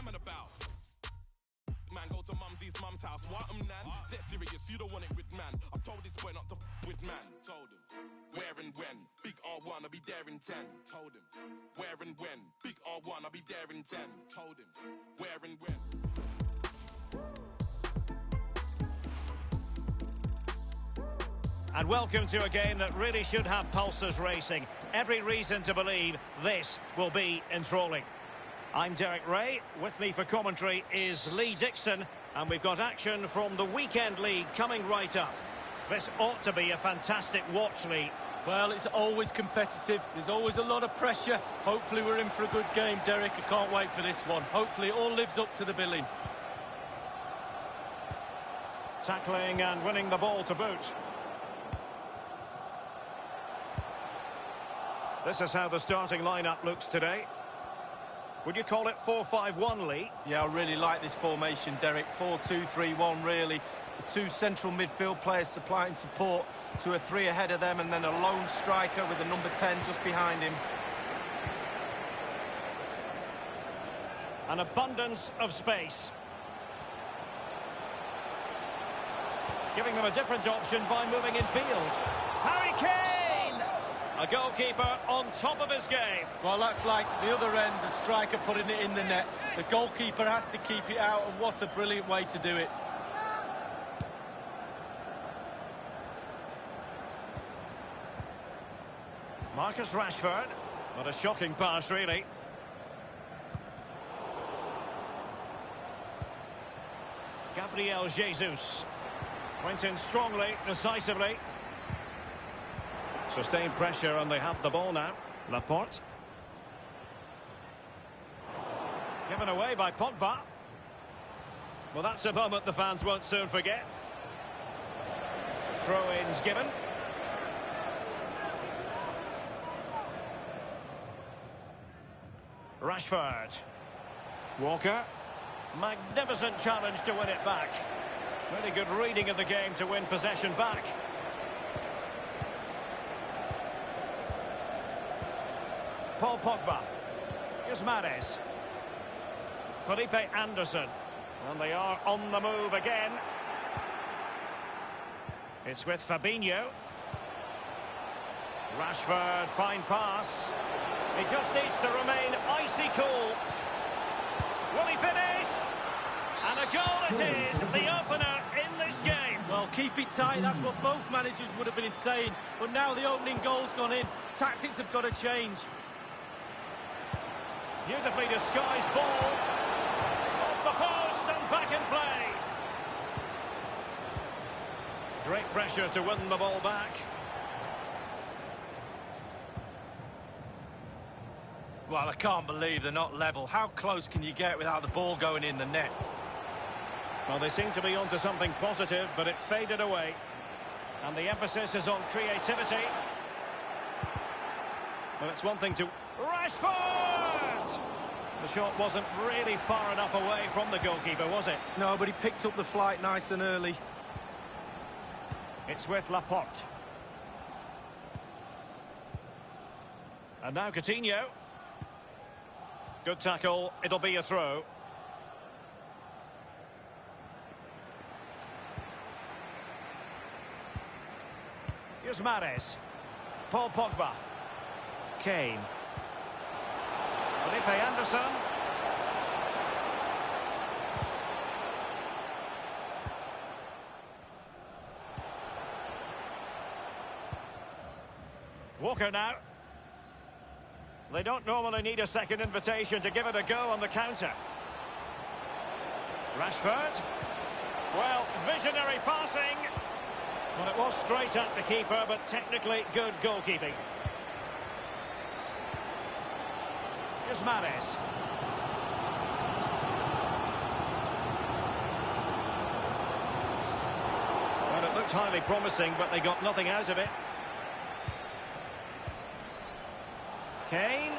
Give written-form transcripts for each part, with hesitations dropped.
man about? Man, go to mumsy's mum's house. What nan? Dead serious, you don't want it with man. I've told this boy not to with man. Told him. Where and when? Big R1, I'll be there in 10. Told him. Where and when? Big R1, I'll be there in 10. Told him. Where and when? And welcome to a game that really should have pulses racing. Every reason to believe this will be enthralling. I'm Derek Ray. With me for commentary is Lee Dixon. And we've got action from the Weekend League coming right up. This ought to be a fantastic watch, Lee. Well, it's always competitive. There's always a lot of pressure. Hopefully we're in for a good game, Derek. I can't wait for this one. Hopefully it all lives up to the billing. Tackling and winning the ball to boot. This is how the starting lineup looks today. Would you call it 4-5-1, Lee? Yeah, I really like this formation, Derek. 4-2-3-1, really. The two central midfield players supplying support to a three ahead of them, and then a lone striker with a number 10 just behind him. An abundance of space. Giving them a different option by moving in field. Harry Kane! A goalkeeper on top of his game. Well, that's like the other end, the striker putting it in the net. The goalkeeper has to keep it out, and what a brilliant way to do it. Marcus Rashford. What a shocking pass, really. Gabriel Jesus. Went in strongly, decisively. Sustained pressure, and they have the ball now. Laporte. Given away by Pogba. Well, that's a moment the fans won't soon forget. Throw-ins given. Rashford. Walker. Magnificent challenge to win it back. Really good reading of the game to win possession back. Paul Pogba. Here's Mahrez. Felipe Anderson. And they are on the move again. It's with Fabinho. Rashford, fine pass. He just needs to remain icy cool. Will he finish? And a goal it is, the opener in this game. Well, keep it tight, that's what both managers would have been saying. But now the opening goal's gone in. Tactics have got to change. Beautifully disguised ball. Off the post and back in play. Great pressure to win the ball back. Well, I can't believe they're not level. How close can you get without the ball going in the net? Well, they seem to be onto something positive, but it faded away. And the emphasis is on creativity. Well, it's one thing to... Rashford! The shot wasn't really far enough away from the goalkeeper, was it? No, but he picked up the flight nice and early. It's with Laporte. And now Coutinho. Good tackle. It'll be a throw. Here's Mahrez. Paul Pogba. Kane. Felipe Anderson. Walker now. They don't normally need a second invitation to give it a go on the counter. Rashford. Well, visionary passing. Well, it was straight at the keeper, but technically good goalkeeping. Here's Mahrez. Well, it looked highly promising, but they got nothing out of it. Kane.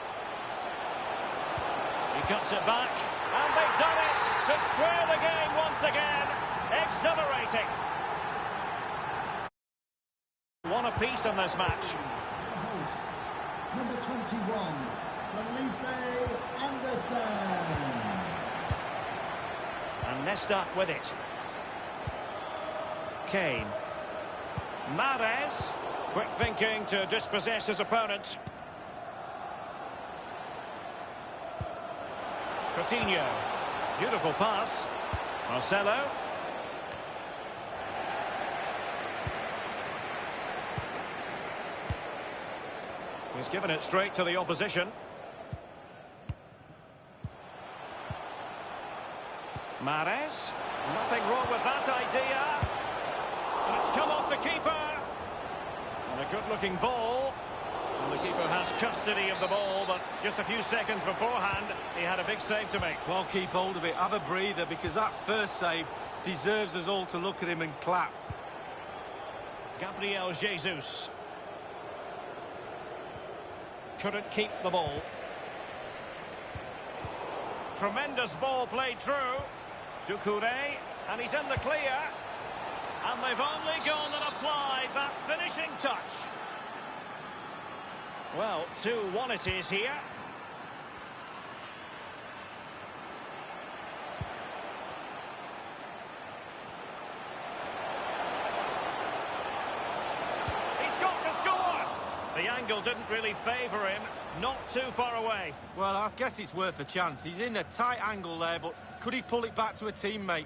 He cuts it back, and they've done it to square the game once again. Exhilarating. One apiece in this match. Host, number 21, Felipe Anderson. And Nesta with it. Kane. Mahrez. Quick thinking to dispossess his opponent. Coutinho. Beautiful pass. Marcelo. He's given it straight to the opposition. Mahrez. Nothing wrong with that idea. And it's come off the keeper. And a good-looking ball. And the keeper has custody of the ball, but just a few seconds beforehand, he had a big save to make. Well, keep hold of it. Have a breather, because that first save deserves us all to look at him and clap. Gabriel Jesus. Couldn't keep the ball. Tremendous ball played through. Doucouré, and he's in the clear. And they've only gone and applied that finishing touch. Well, 2-1 it is here. He's got to score! The angle didn't really favour him. Not too far away. Well, I guess it's worth a chance. He's in a tight angle there, but could he pull it back to a teammate?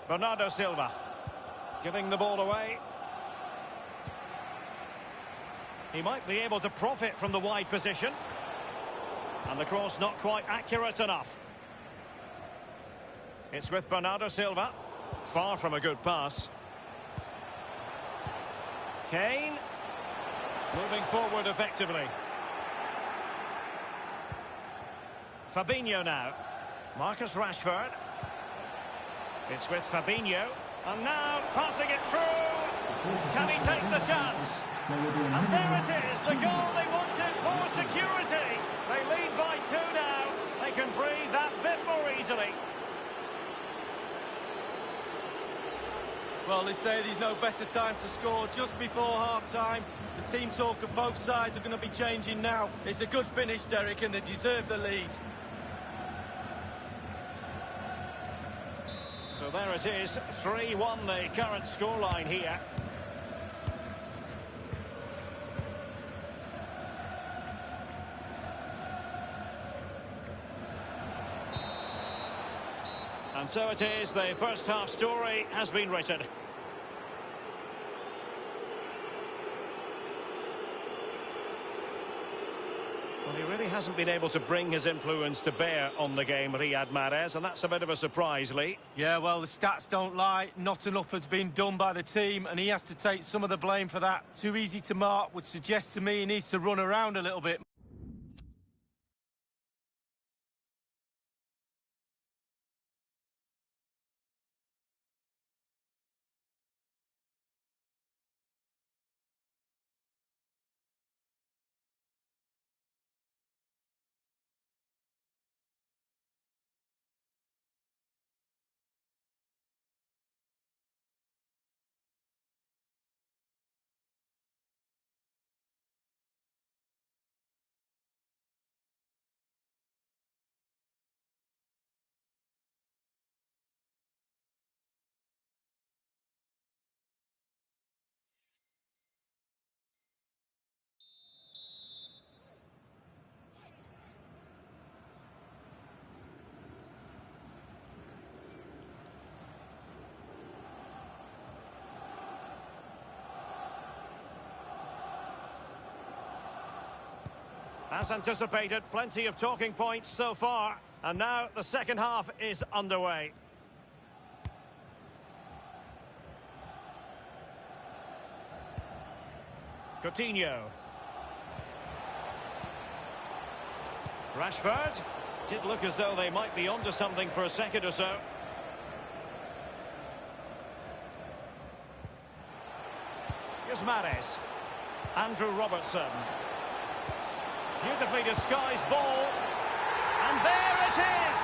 Bernardo Silva giving the ball away. He might be able to profit from the wide position. And the cross not quite accurate enough. It's with Bernardo Silva. Far from a good pass. Kane moving forward effectively. Fabinho now. Marcus Rashford. It's with Fabinho, and now passing it through. Can he take the chance? And there it is, the goal they wanted for security. They lead by 2 now. They can breathe that bit more easily. Well, they say there's no better time to score just before half-time. The team talk of both sides are going to be changing now. It's a good finish, Derek, and they deserve the lead. So there it is, 3-1 the current scoreline here. And so it is, the first half story has been written. Well, he really hasn't been able to bring his influence to bear on the game, Riyad Mahrez, and that's a bit of a surprise, Lee. Yeah, well, the stats don't lie. Not enough has been done by the team, and he has to take some of the blame for that. Too easy to mark would suggest to me he needs to run around a little bit. As anticipated, plenty of talking points so far. And now the second half is underway. Coutinho. Rashford. Did look as though they might be onto something for a second or so. Here's Mahrez. Andrew Robertson. Beautifully disguised ball. And there it is!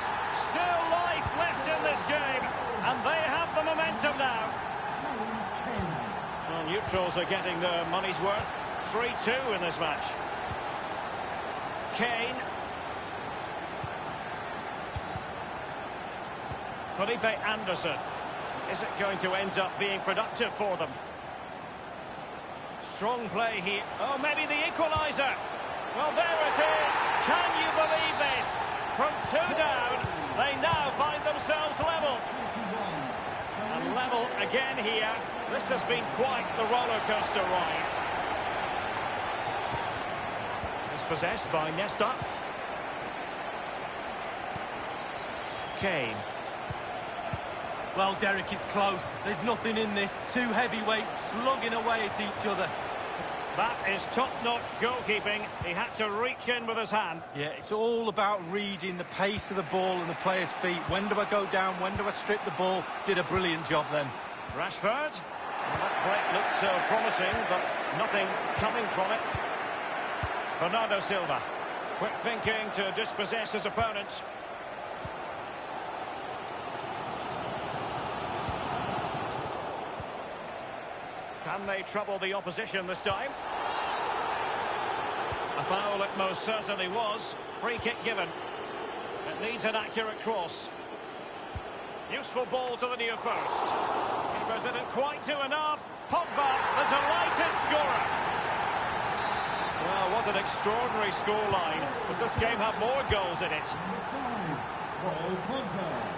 Still life left in this game. And they have the momentum now. Well, neutrals are getting their money's worth. 3-2 in this match. Kane. Felipe Anderson. Is it going to end up being productive for them? Strong play here. Oh, maybe the equaliser. Well, there it is. Can you believe this? From 2 down, they now find themselves level. And level again here. This has been quite the roller coaster ride. It's possessed by Nesta. Kane. Well, Derek, it's close. There's nothing in this. Two heavyweights slugging away at each other. That is top-notch goalkeeping. He had to reach in with his hand. Yeah, it's all about reading the pace of the ball and the player's feet. When do I go down? When do I strip the ball? Did a brilliant job then. Rashford. Well, that break looked so promising, but nothing coming from it. Bernardo Silva. Quick thinking to dispossess his opponent. Can they trouble the opposition this time? A foul it most certainly was. Free kick given. It needs an accurate cross. Useful ball to the near post. Keeper didn't quite do enough. Pogba, the delighted scorer. Well, what an extraordinary scoreline. Does this game have more goals in it? Paul Pogba.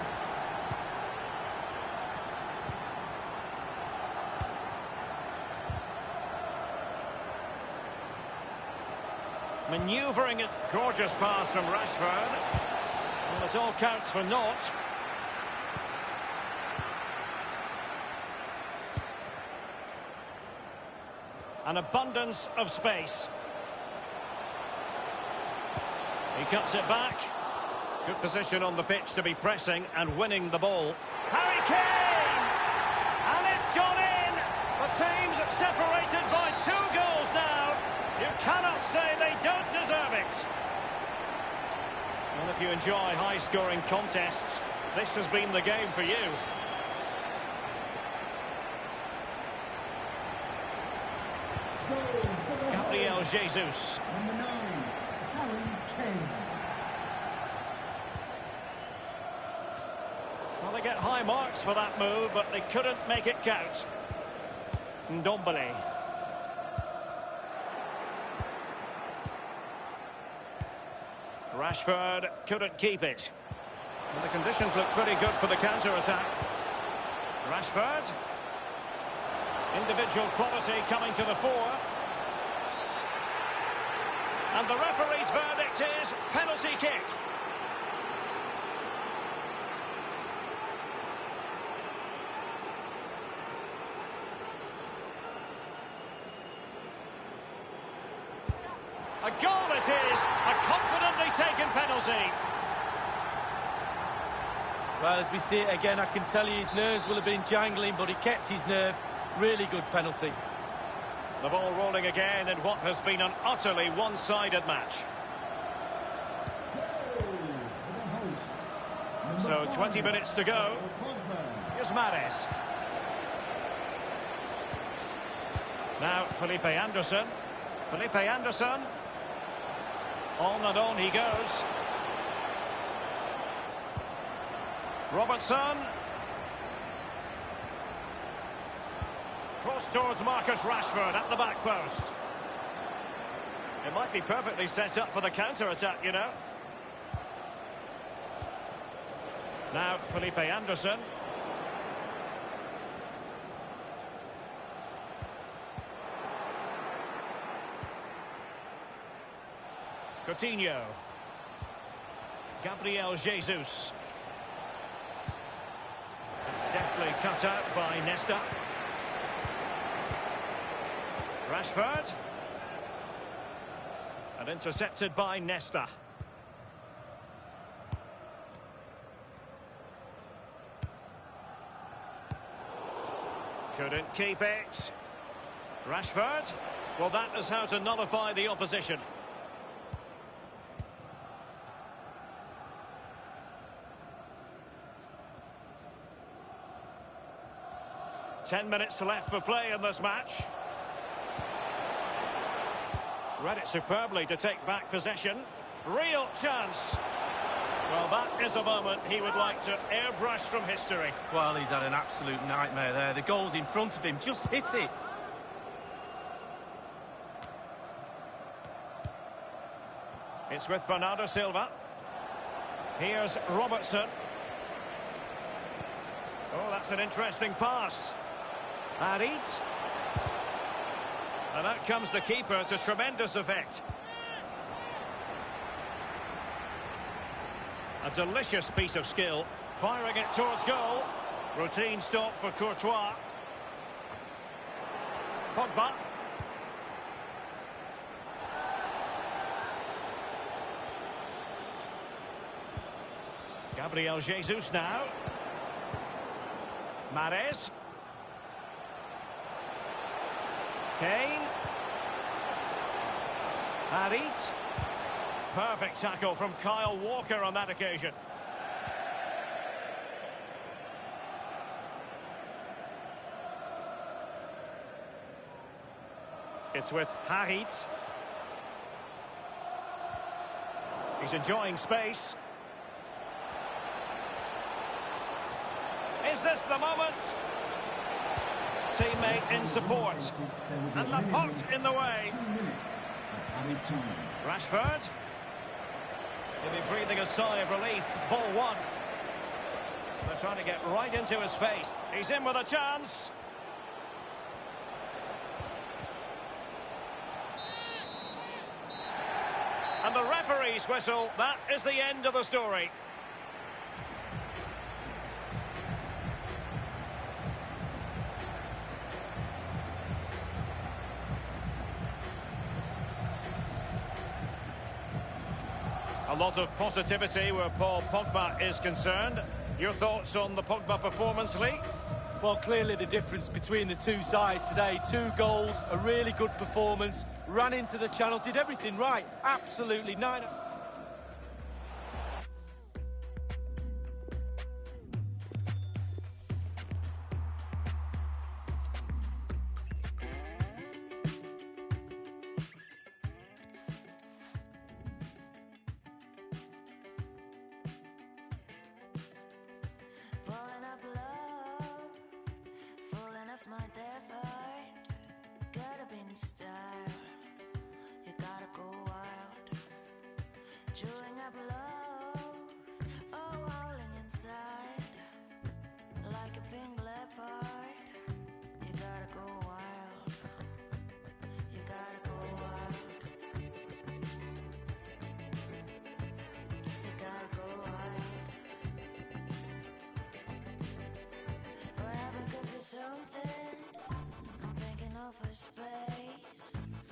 Manoeuvring it. Gorgeous pass from Rashford. Well, it all counts for naught. An abundance of space. He cuts it back. Good position on the pitch to be pressing and winning the ball. Harry Kane! And it's gone in! The team's separated by 2 goals now. You cannot say they don't deserve it. Well, if you enjoy high-scoring contests, this has been the game for you. Gabriel Jesus. Number 9, Harry Kane. Well, they get high marks for that move, but they couldn't make it count. Ndombele. Rashford couldn't keep it. And the conditions look pretty good for the counter-attack. Rashford. Individual quality coming to the fore. And the referee's verdict is penalty kick. A goal it is, a confidently taken penalty. Well, as we see it again, I can tell you his nerves will have been jangling, but he kept his nerve. Really good penalty. The ball rolling again in what has been an utterly one-sided match. So 20 minutes to go. Here's Mahrez. Now Felipe Anderson. Felipe Anderson. On and on he goes. Robertson. Cross towards Marcus Rashford at the back post. It might be perfectly set up for the counter-attack, you know. Now Felipe Anderson. Coutinho. Gabriel Jesus. It's deftly cut out by Nesta. Rashford. And intercepted by Nesta. Couldn't keep it. Rashford. Well, that is how to nullify the opposition. Ten minutes left for play in this match. Read it superbly to take back possession. Real chance. Well, that is a moment he would like to airbrush from history. Well, he's had an absolute nightmare there. The goal's in front of him. Just hit it. It's with Bernardo Silva. Here's Robertson. Oh, that's an interesting pass. Harit. And out comes the keeper to tremendous effect. A delicious piece of skill. Firing it towards goal. Routine stop for Courtois. Pogba. Gabriel Jesus now. Mahrez. Kane. Harit. Perfect tackle from Kyle Walker on that occasion. It's with Harit. He's enjoying space. Is this the moment? Teammate in support. And Laporte in the way. Rashford. He'll be breathing a sigh of relief. Ball one. They're trying to get right into his face. He's in with a chance. And the referee's whistle. That is the end of the story. A lot of positivity where Paul Pogba is concerned. Your thoughts on the Pogba performance, Lee? Well, clearly the difference between the two sides today. 2 goals, a really good performance. Ran into the channels, did everything right. Absolutely 9. My death heart, get up in style. You gotta go wild, chewing up love, oh, rolling inside like a pink leopard. You gotta go wild. You gotta go wild. You gotta go wild. Forever could be something. For space,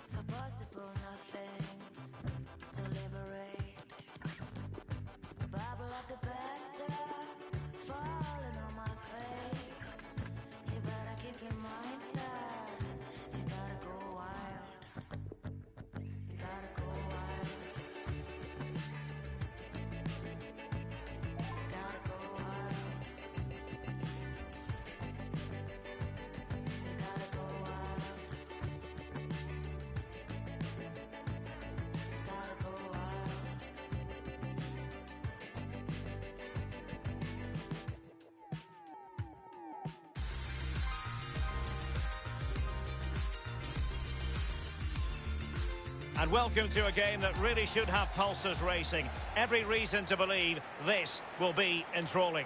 for possible nothings to liberate. Bubble up the bathtub, falling on my face. You better keep in mind that you gotta go wild. You gotta go wild. You gotta go wild. You gotta go wild. And welcome to a game that really should have pulses racing. Every reason to believe this will be enthralling.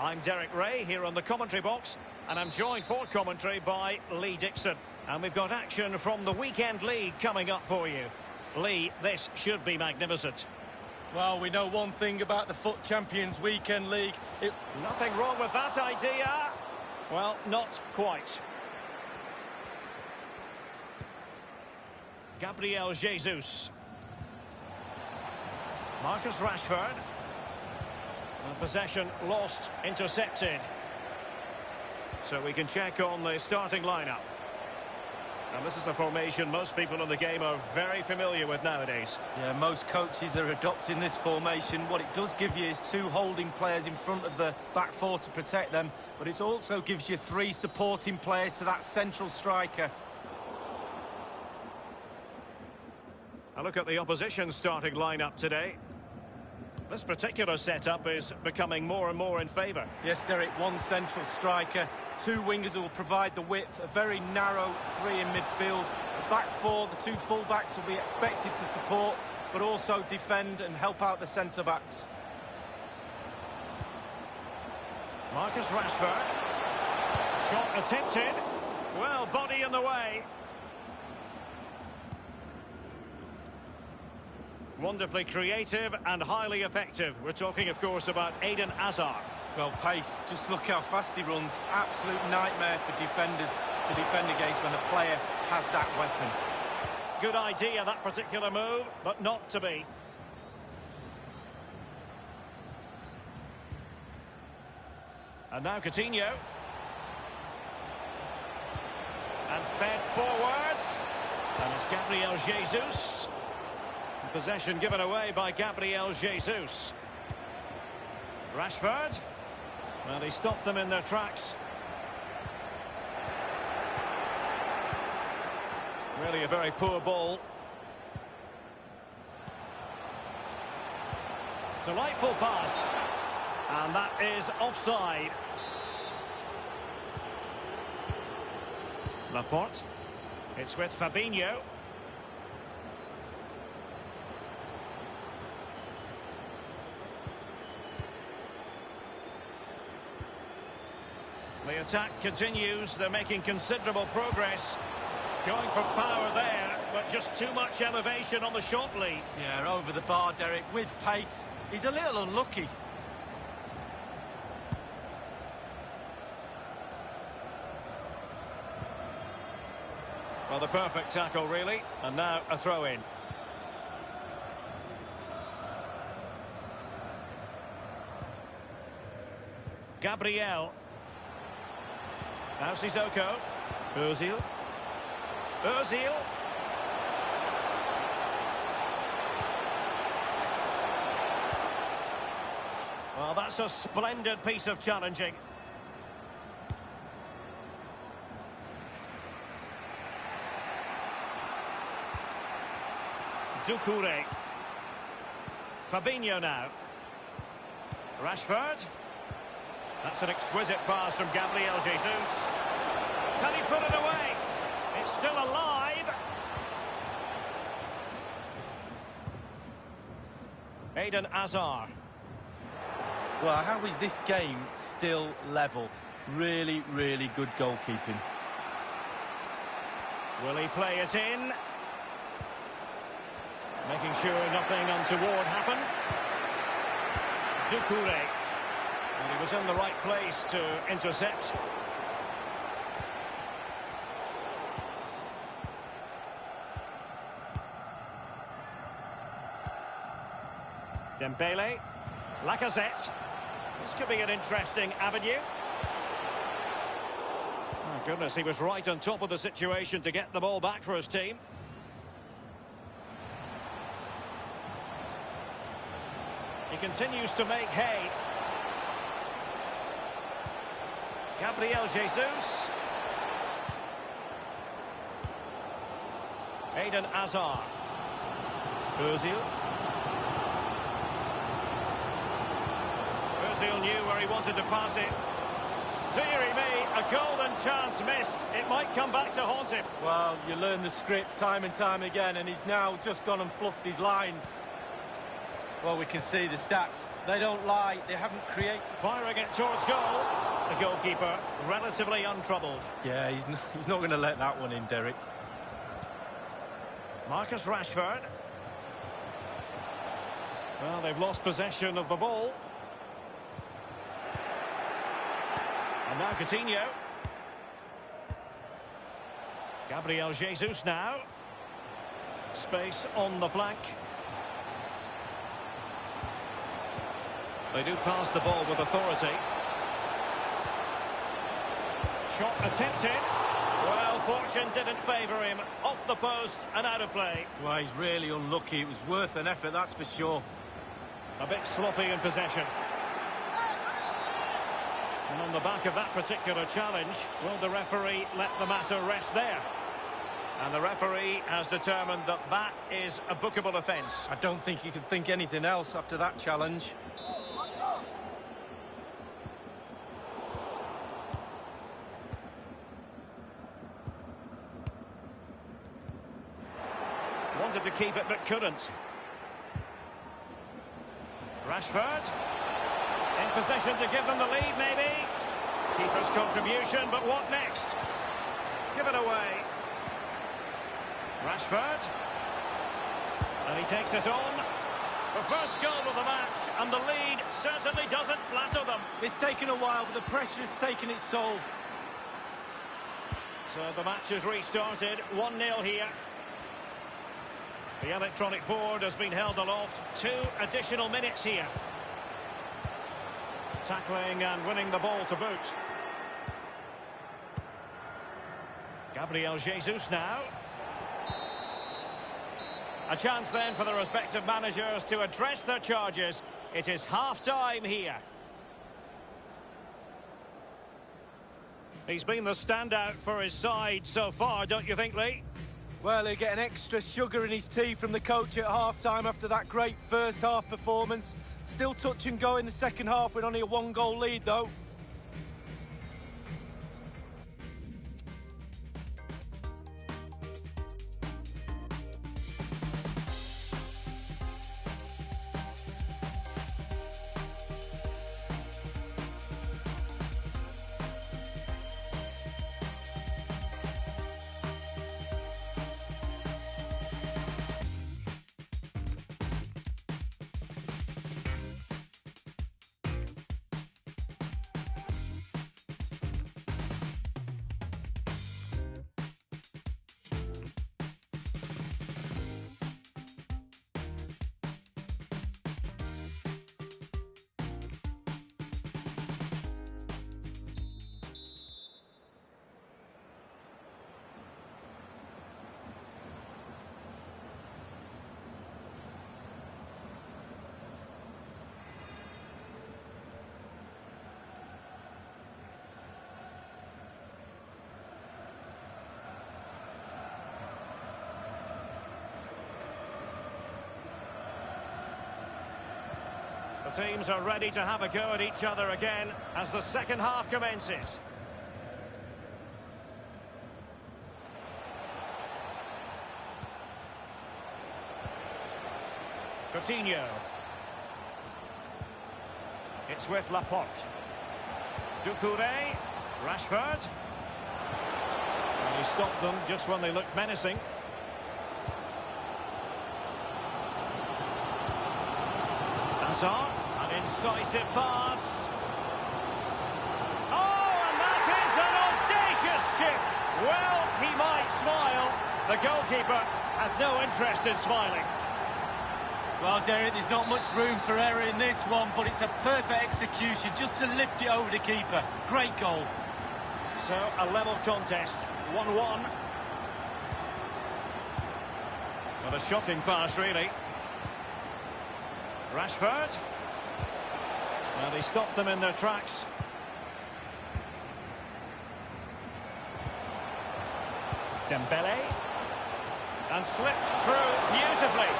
I'm Derek Ray here on the commentary box, and I'm joined for commentary by Lee Dixon. And we've got action from the Weekend League coming up for you. Lee, this should be magnificent. Well, we know one thing about the FUT Champions Weekend League. Nothing wrong with that idea. Well, not quite. Gabriel Jesus. Marcus Rashford. And possession lost, intercepted. So we can check on the starting lineup. And this is a formation most people in the game are very familiar with nowadays. Yeah, most coaches are adopting this formation. What it does give you is 2 holding players in front of the back 4 to protect them, but it also gives you 3 supporting players to that central striker. A look at the opposition starting lineup today. This particular setup is becoming more and more in favour. Yes, Derek, 1 central striker, 2 wingers who will provide the width, a very narrow 3 in midfield. The back 4, the 2 full-backs will be expected to support, but also defend and help out the centre-backs. Marcus Rashford. Shot attempted. Well, body in the way. Wonderfully creative and highly effective. We're talking, of course, about Eden Hazard. Well, pace, just look how fast he runs. Absolute nightmare for defenders to defend against when a player has that weapon. Good idea, that particular move, but not to be. And now Coutinho. And fed forwards. And it's Gabriel Jesus. Possession given away by Gabriel Jesus. Rashford. Well, he stopped them in their tracks. Really a very poor ball. Delightful pass. And that is offside. Laporte. It's with Fabinho. The attack continues. They're making considerable progress. Going for power there, but just too much elevation on the short lead. Yeah, over the bar, Derek, with pace. He's a little unlucky. Well, the perfect tackle, really. And now a throw-in. Gabriel. Now Sissoko. Ozil. Ozil. Well, that's a splendid piece of challenging. Doucouré. Fabinho now. Rashford. That's an exquisite pass from Gabriel Jesus. Can he put it away? It's still alive. Eden Hazard. Well, how is this game still level? Really, really good goalkeeping. Will he play it in? Making sure nothing untoward happened. Doucouré. And he was in the right place to intercept. Dembele. Lacazette. This could be an interesting avenue. Oh, goodness, he was right on top of the situation to get the ball back for his team. He continues to make hay. Gabriel Jesus. Eden Hazard. Ozil. Ozil knew where he wanted to pass it. Deary me, a golden chance missed. It might come back to haunt him. Well, you learn the script time and time again, and he's now just gone and fluffed his lines. Well, we can see the stats. They don't lie. They haven't created... Firing it towards goal. The goalkeeper relatively untroubled. Yeah, he's not going to let that one in, Derek. Marcus Rashford. Well, they've lost possession of the ball. And now Coutinho. Gabriel Jesus now. Space on the flank. They do pass the ball with authority. Shot attempted. Well, fortune didn't favour him. Off the post and out of play. Well, he's really unlucky. It was worth an effort, that's for sure. A bit sloppy in possession. And on the back of that particular challenge, will the referee let the matter rest there? And the referee has determined that that is a bookable offence. I don't think you could think anything else after that challenge. Wanted to keep it but couldn't. Rashford in position to give them the lead, maybe. Keeper's contribution, but what next? Give it away. Rashford. And he takes it on. The first goal of the match, and the lead certainly doesn't flatter them. It's taken a while, but the pressure has taken its toll. So the match has restarted, 1-0 here. The electronic board has been held aloft. 2 additional minutes here. Tackling and winning the ball to boot. Gabriel Jesus now. A chance then for the respective managers to address their charges. It is half-time here. He's been the standout for his side so far, don't you think, Lee? Well, he'll get an extra sugar in his tea from the coach at half-time after that great first-half performance. Still touch and go in the second half with only a 1-goal lead, though. The teams are ready to have a go at each other again as the second half commences. Coutinho. It's with Laporte. Doucouré. Rashford. And he stopped them just when they looked menacing. Hazard. An incisive pass. Oh, and that is an audacious chip. Well, he might smile. The goalkeeper has no interest in smiling. Well, Derek, there's not much room for error in this one, but it's a perfect execution just to lift it over the keeper. Great goal. So, a level contest, 1-1. What a shocking pass, really. Rashford. And he stopped them in their tracks. Dembele. And slipped through beautifully.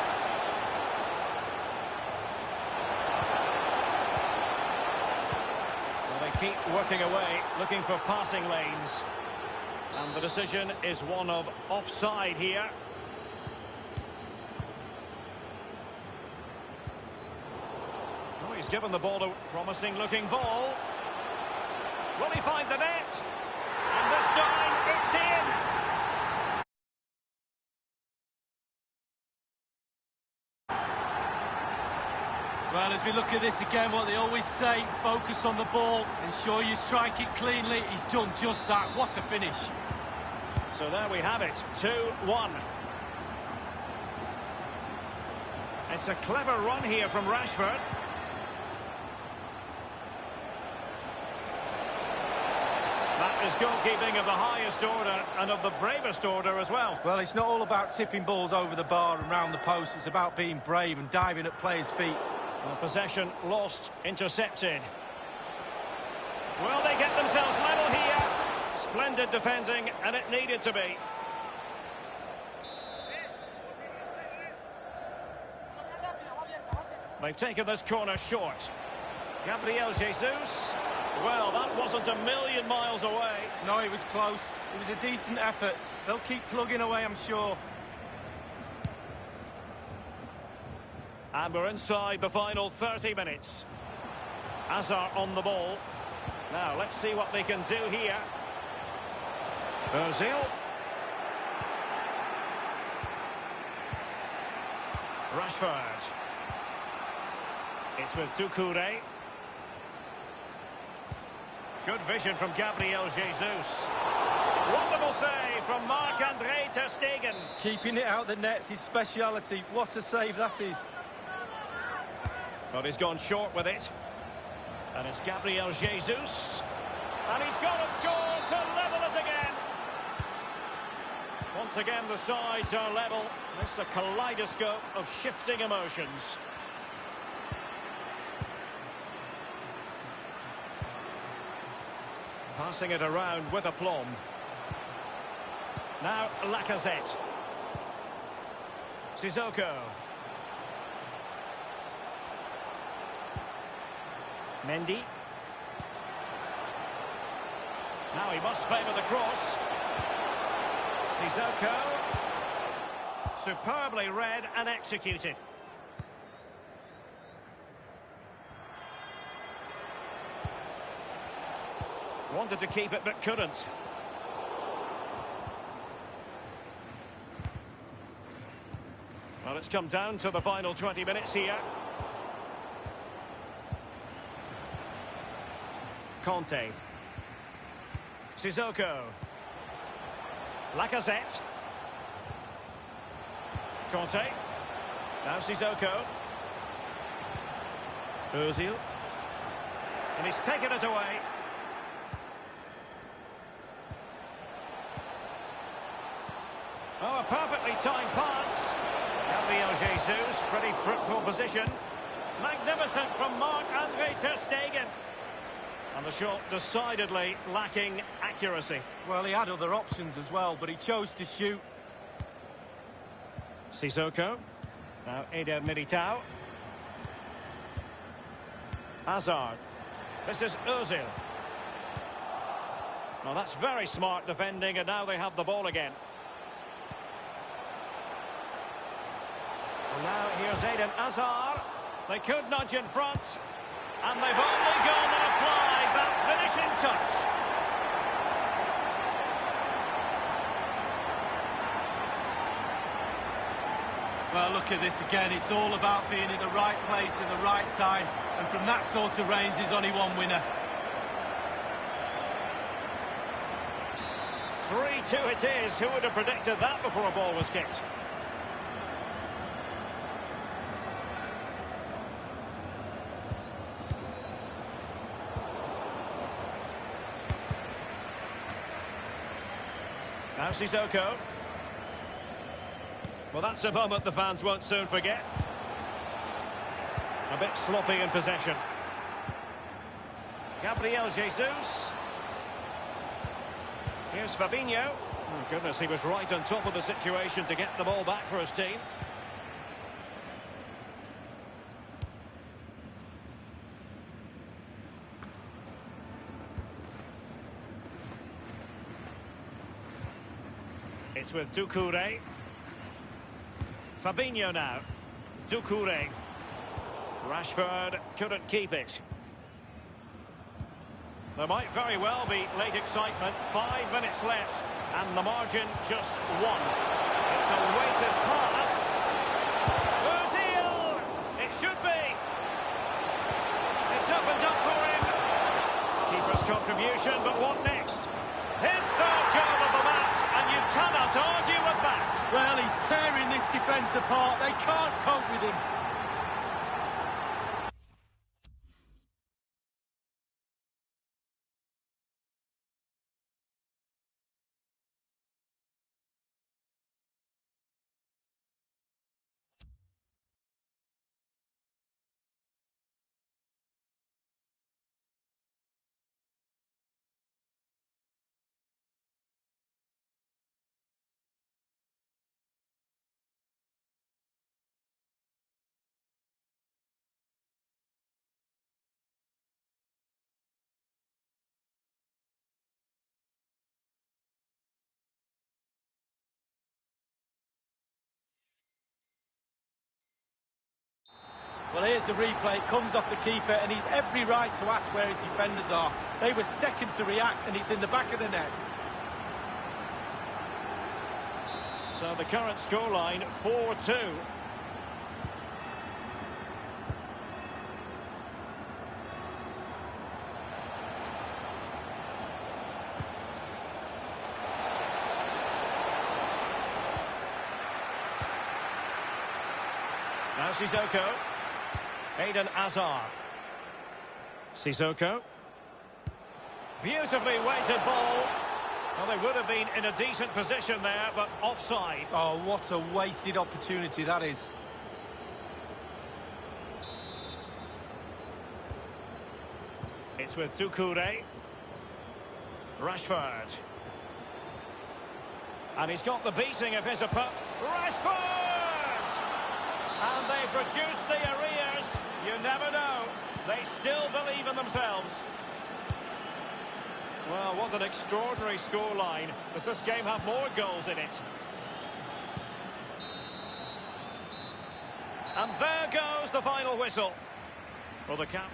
Well, they keep working away, looking for passing lanes. And the decision is one of offside here. He's given the ball a promising looking ball. Will he find the net? And this time it's in. Well, as we look at this again, what they always say, focus on the ball, ensure you strike it cleanly. He's done just that. What a finish. So there we have it, 2-1. It's a clever run here from Rashford. That is goalkeeping of the highest order and of the bravest order as well. Well, it's not all about tipping balls over the bar and round the post. It's about being brave and diving at players' feet. Well, possession lost, intercepted. Will they get themselves level here? Splendid defending, and it needed to be. They've taken this corner short. Gabriel Jesus. Well, that wasn't a million miles away. No, it was close. It was a decent effort. They'll keep plugging away, I'm sure. And we're inside the final 30 minutes. Hazard on the ball. Now, let's see what they can do here. Ozil. Rashford. It's with Doucouré. Good vision from Gabriel Jesus. Wonderful save from Marc-Andre ter Stegen. Keeping it out the net's his speciality. What a save that is. But he's gone short with it. And it's Gabriel Jesus. And he's gone and scored to level us again. Once again, the sides are level. This is a kaleidoscope of shifting emotions. Passing it around with aplomb. Now Lacazette. Sissoko. Mendy. Now he must favour the cross. Sissoko. Superbly read and executed. Wanted to keep it but couldn't. Well, it's come down to the final 20 minutes here. Conte. Sissoko. Lacazette. Conte. Now Sissoko. Ozil. And he's taken it away. Oh, a perfectly timed pass. Gabriel Jesus, pretty fruitful position. Magnificent from Marc-Andre ter Stegen. And the shot decidedly lacking accuracy. Well, he had other options as well, but he chose to shoot. Sissoko. Now Eder Militao. Hazard. This is Ozil. Well, that's very smart defending, and now they have the ball again. And now here's Eden Hazard. They could nudge in front. And they've only gone and applied that finishing touch. Well, look at this again. It's all about being in the right place at the right time. And from that sort of range, there's only one winner. 3-2 it is. Who would have predicted that before a ball was kicked? Now Sissoko. Well, that's a moment the fans won't soon forget. A bit sloppy in possession. Gabriel Jesus. Here's Fabinho. Oh, goodness, he was right on top of the situation to get the ball back for his team. It's with Doucouré. Fabinho now. Doucouré. Rashford couldn't keep it. There might very well be late excitement. 5 minutes left, and the margin just 1. It's a weighted pass. Ozil! It should be. It's opened up for him. Keeper's contribution, but what next? His third goal of the match, and you cannot argue with that. Well, he's tearing this defence apart. They can't cope with him. Well, here's the replay. It comes off the keeper, and he's every right to ask where his defenders are. They were second to react, and it's in the back of the net. So the current scoreline, 4-2. Now Sissoko. Eden Hazard. Sissoko. Beautifully weighted ball. Well, they would have been in a decent position there, but offside. Oh, what a wasted opportunity that is. It's with Doucouré. Rashford. And he's got the beating of his opponent. Rashford! And they produce the arrears. You never know. They still believe in themselves. Well, what an extraordinary scoreline. Does this game have more goals in it? And there goes the final whistle. For the cap.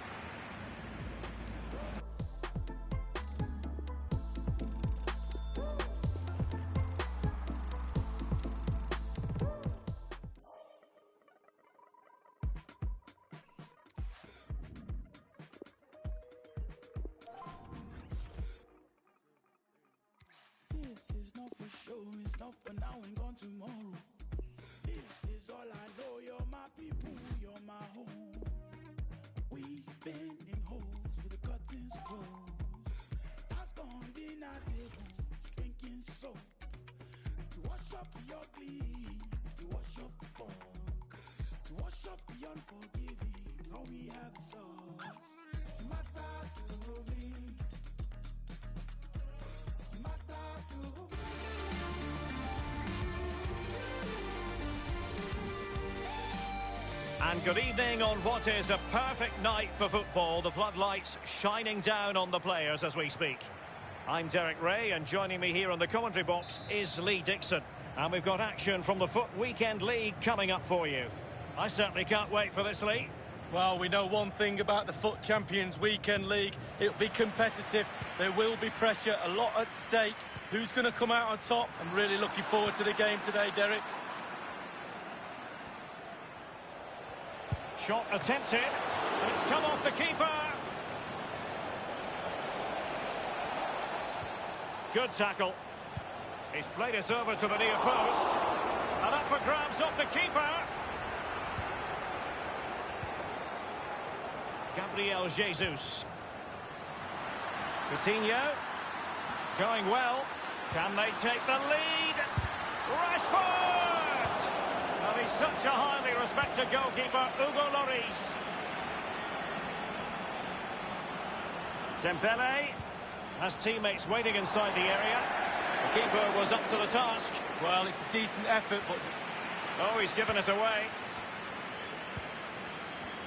This is not for show, it's not for now and gone tomorrow. This is all I know, you're my people, you're my home. We've been in holes with the curtains closed. I've gone dinner tables, drinking soap. To wash up the ugly, to wash up the funk, to wash up the unforgiving, all we have is us. You matter to me. And good evening on what is a perfect night for football. The floodlights shining down on the players as we speak. I'm Derek Ray, and joining me here on the commentary box is Lee Dixon. And we've got action from the FUT Weekend League coming up for you. I certainly can't wait for this, Lee. Well, we know one thing about the FUT Champions Weekend League. It'll be competitive. There will be pressure, a lot at stake. Who's going to come out on top? I'm really looking forward to the game today, Derek. Shot attempted, and it's come off the keeper. Good tackle. He's played it over to the near post. And up for grabs off the keeper. Gabriel Jesus. Coutinho. Going well. Can they take the lead? Rashford! And he's such a highly respected goalkeeper, Hugo Lloris. Dembele has teammates waiting inside the area. The keeper was up to the task. Well, it's a decent effort, but... Oh, he's given it away.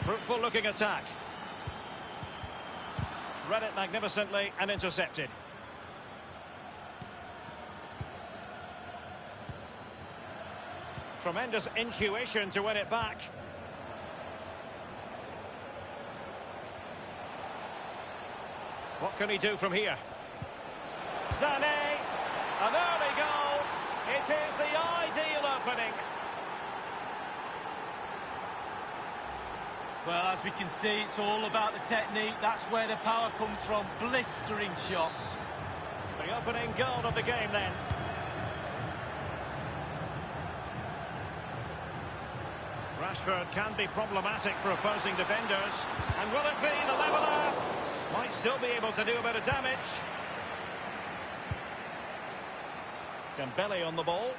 Fruitful looking attack. Read it magnificently and intercepted. Tremendous intuition to win it back. What can he do from here? Sané, an early goal. It is the ideal opening. Well, as we can see, it's all about the technique. That's where the power comes from. Blistering shot. The opening goal of the game then. Rashford can be problematic for opposing defenders. And will it be the leveller? Might still be able to do a bit of damage. Dembele on the ball.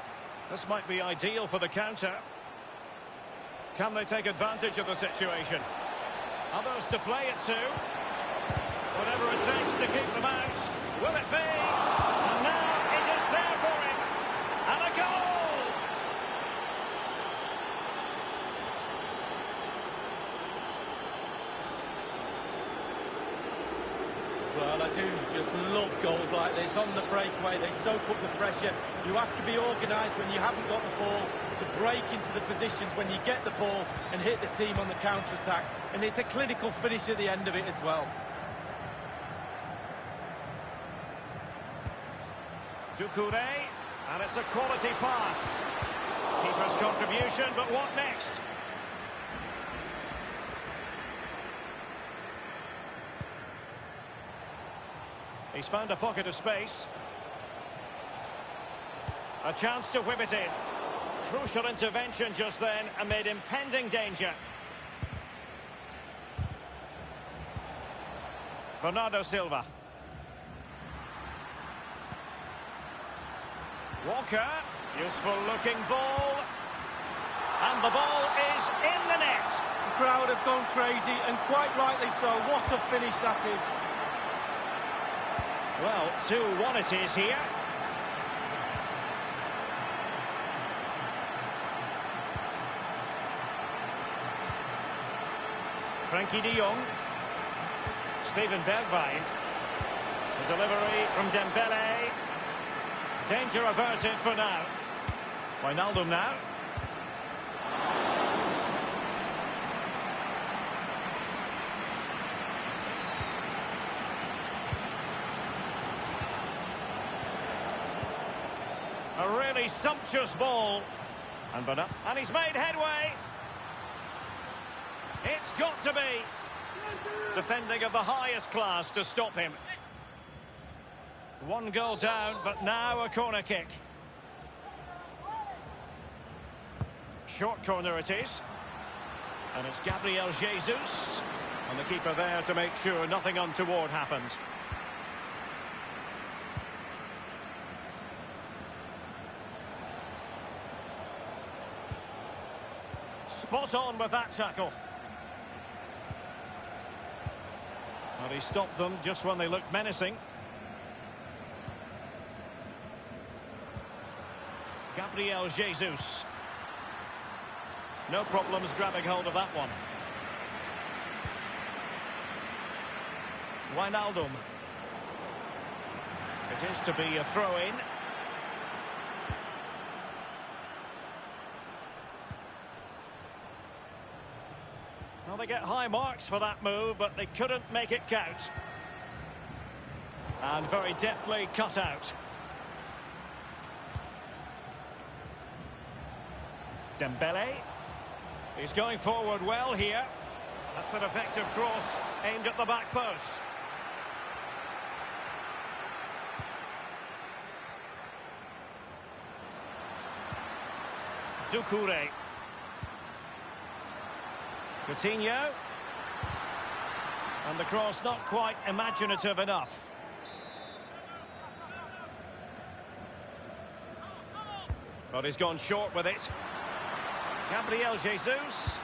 This might be ideal for the counter. Can they take advantage of the situation? Others to play it to. Whatever it takes to keep them out. Will it be? And now it is there for him. And a goal! Well, I do just love goals like this. On the breakaway, they soak up the pressure. You have to be organised when you haven't got the ball to break into the positions when you get the ball and hit the team on the counter-attack. And it's a clinical finish at the end of it as well. Doucouré, and it's a quality pass. Keeper's contribution, but what next? He's found a pocket of space. A chance to whip it in. Crucial intervention just then amid impending danger. Bernardo Silva. Walker, useful looking ball. And the ball is in the net. The crowd have gone crazy, and quite rightly so. What a finish that is. Well, 2-1 it is here. Frankie de Jong. Steven Bergwijn. The delivery from Dembele. Danger averted for now. Wijnaldum now. A really sumptuous ball. And he's made headway. It's got to be. Defending of the highest class to stop him. One goal down, but now a corner kick. Short corner it is. And it's Gabriel Jesus. And the keeper there to make sure nothing untoward happened. Spot on with that tackle. Well, he stopped them just when they looked menacing. Gabriel Jesus. No problems grabbing hold of that one. Wijnaldum. It is to be a throw-in. Well, they get high marks for that move, but they couldn't make it count. And very deftly cut out. Dembele. He's going forward well here. That's an effective cross aimed at the back post. Doucouré. Coutinho. And the cross not quite imaginative enough. But he's gone short with it. Gabriel Jesus.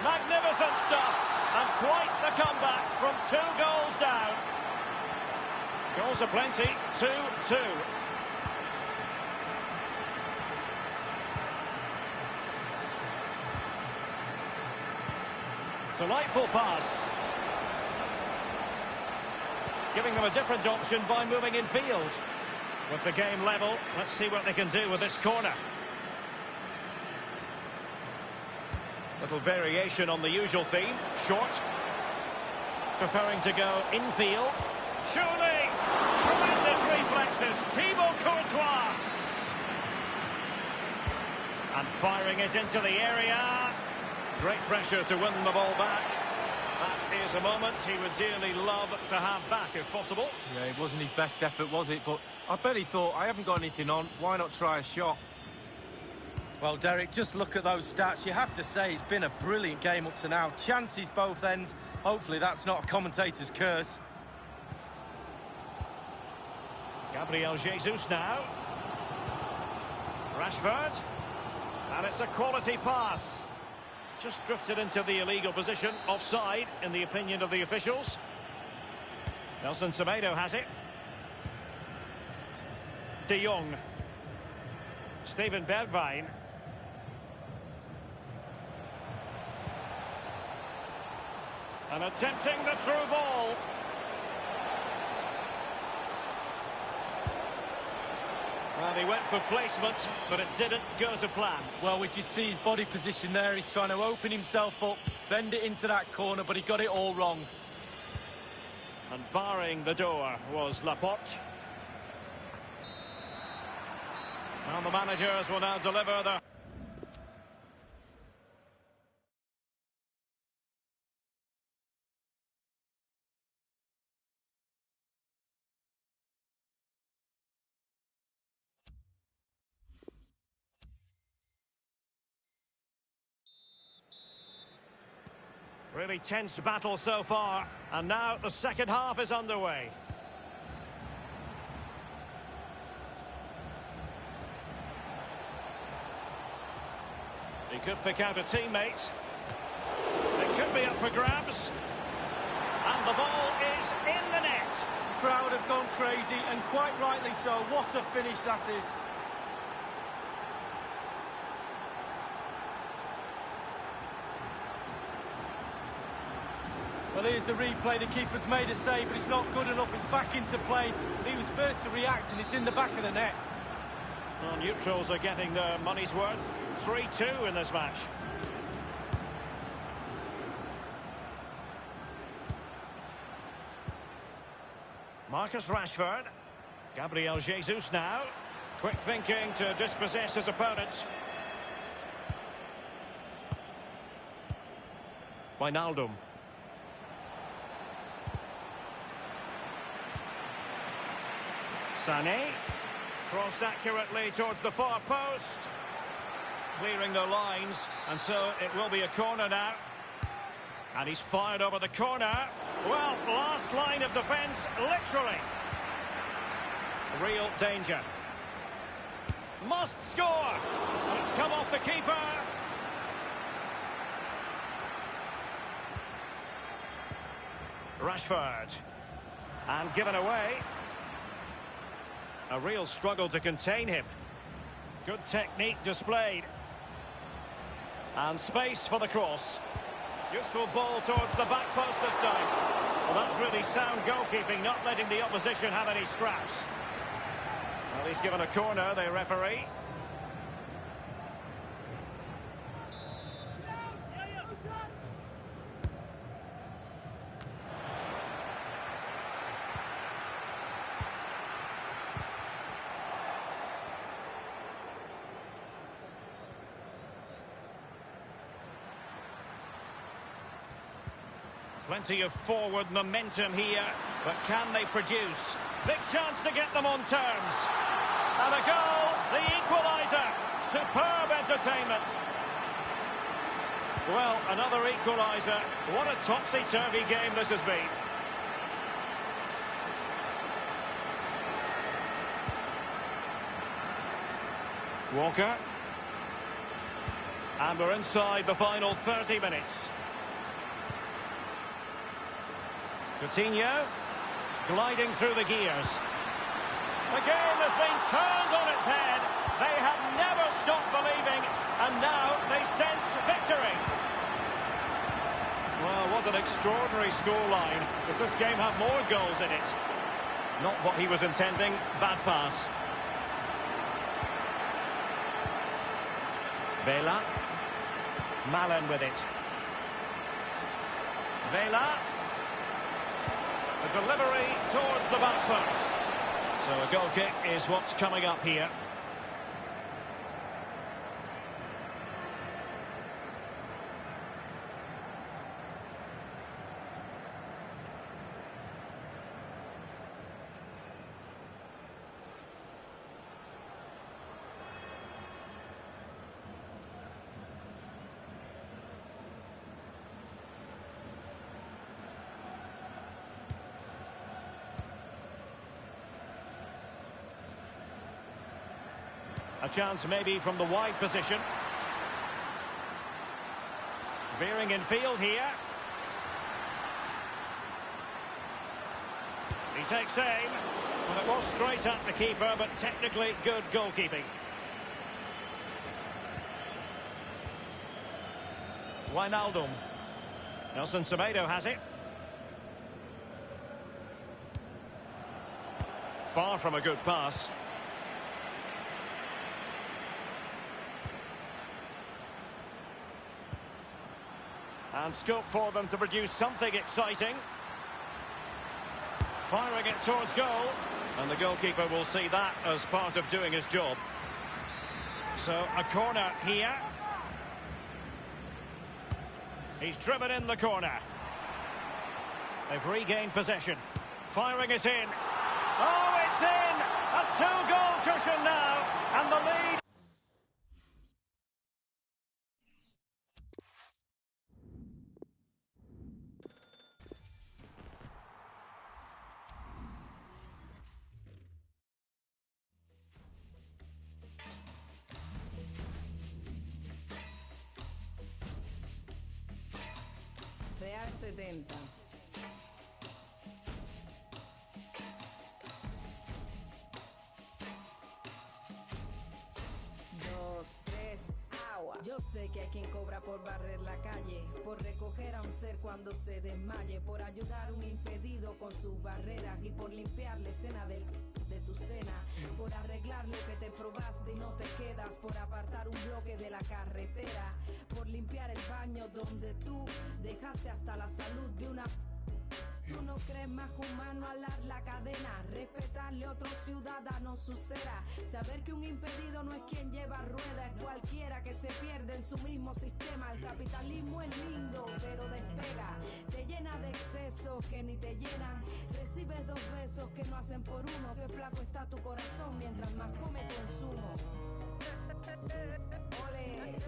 Magnificent stuff. And quite the comeback from 2 goals down. Goals aplenty, 2-2. Delightful pass. Giving them a different option by moving in field. With the game level, let's see what they can do with this corner. Little variation on the usual theme. Short. Preferring to go infield. Surely! Tremendous reflexes. Thibaut Courtois. And firing it into the area. Great pressure to win the ball back. That is a moment he would dearly love to have back if possible. Yeah, it wasn't his best effort, was it? But I bet he thought, I haven't got anything on. Why not try a shot? Well, Derek, just look at those stats. You have to say it's been a brilliant game up to now. Chances both ends. Hopefully that's not a commentator's curse. Gabriel Jesus now. Rashford. And it's a quality pass. Just drifted into the illegal position. Offside, in the opinion of the officials. Nelson Semedo has it. De Jong. Steven Bergwijn. And attempting the through ball. Well, he went for placement, but it didn't go to plan. Well, we just see his body position there. He's trying to open himself up, bend it into that corner, but he got it all wrong. And barring the door was Laporte. And the managers will now deliver their... Really tense battle so far, and now the second half is underway. He could pick out a teammate. It could be up for grabs. And the ball is in the net. The crowd have gone crazy, and quite rightly so. What a finish that is. Well, here's the replay. The keeper's made a save, but it's not good enough. It's back into play. He was first to react, and it's in the back of the net. Well, neutrals are getting their money's worth. 3-2 in this match. Marcus Rashford. Gabriel Jesus now. Quick thinking to dispossess his opponent. Wijnaldum. Sané. Crossed accurately towards the far post. Clearing the lines, and so it will be a corner now. And he's fired over the corner. Well, last line of defence, literally. Real danger. Must score. It's come off the keeper. Rashford. And given away. A real struggle to contain him. Good technique displayed. And space for the cross. Useful ball towards the back post this time. Well, that's really sound goalkeeping, not letting the opposition have any scraps. Well, he's given a corner, the referee. Plenty of forward momentum here, but can they produce? Big chance to get them on terms. And a goal, the equaliser. Superb entertainment. Well, another equaliser. What a topsy-turvy game this has been. Walker. And we're inside the final 30 minutes. Coutinho, gliding through the gears. The game has been turned on its head. They have never stopped believing, and now they sense victory. Well, what an extraordinary scoreline. Does this game have more goals in it? Not what he was intending. Bad pass. Vela. Malen with it. Vela. A delivery towards the back post. So a goal kick is what's coming up here. A chance maybe from the wide position. Veering in field here. He takes aim. Well, it was straight at the keeper, but technically good goalkeeping. Wijnaldum. Nelson Semedo has it. Far from a good pass. And scope for them to produce something exciting. Firing it towards goal. And the goalkeeper will see that as part of doing his job. So a corner here. He's driven in the corner. They've regained possession. Firing it in. Oh, it's in! A two-goal cushion now. And the lead. Real 70. Dos, tres, agua. Yo sé que hay quien cobra por barrer la calle, por recoger a un ser cuando se desmaye, por ayudar a un impedido con sus barreras y por limpiar la escena de tu cena, por arreglar lo que te probaste y no te quedas, por apartar un bloque de la carretera, por limpiar el baño donde tú dejaste hasta la salud de una... Tú no crees más humano alar la cadena, respetarle a otro ciudadano su cera, saber que un impedido no es quien lleva ruedas, es cualquiera que se pierde en su mismo sistema. El capitalismo es lindo, pero despega, te llena de excesos que ni te llenan, recibes dos besos que no hacen por uno, que flaco está tu corazón mientras más come consumo. Ole.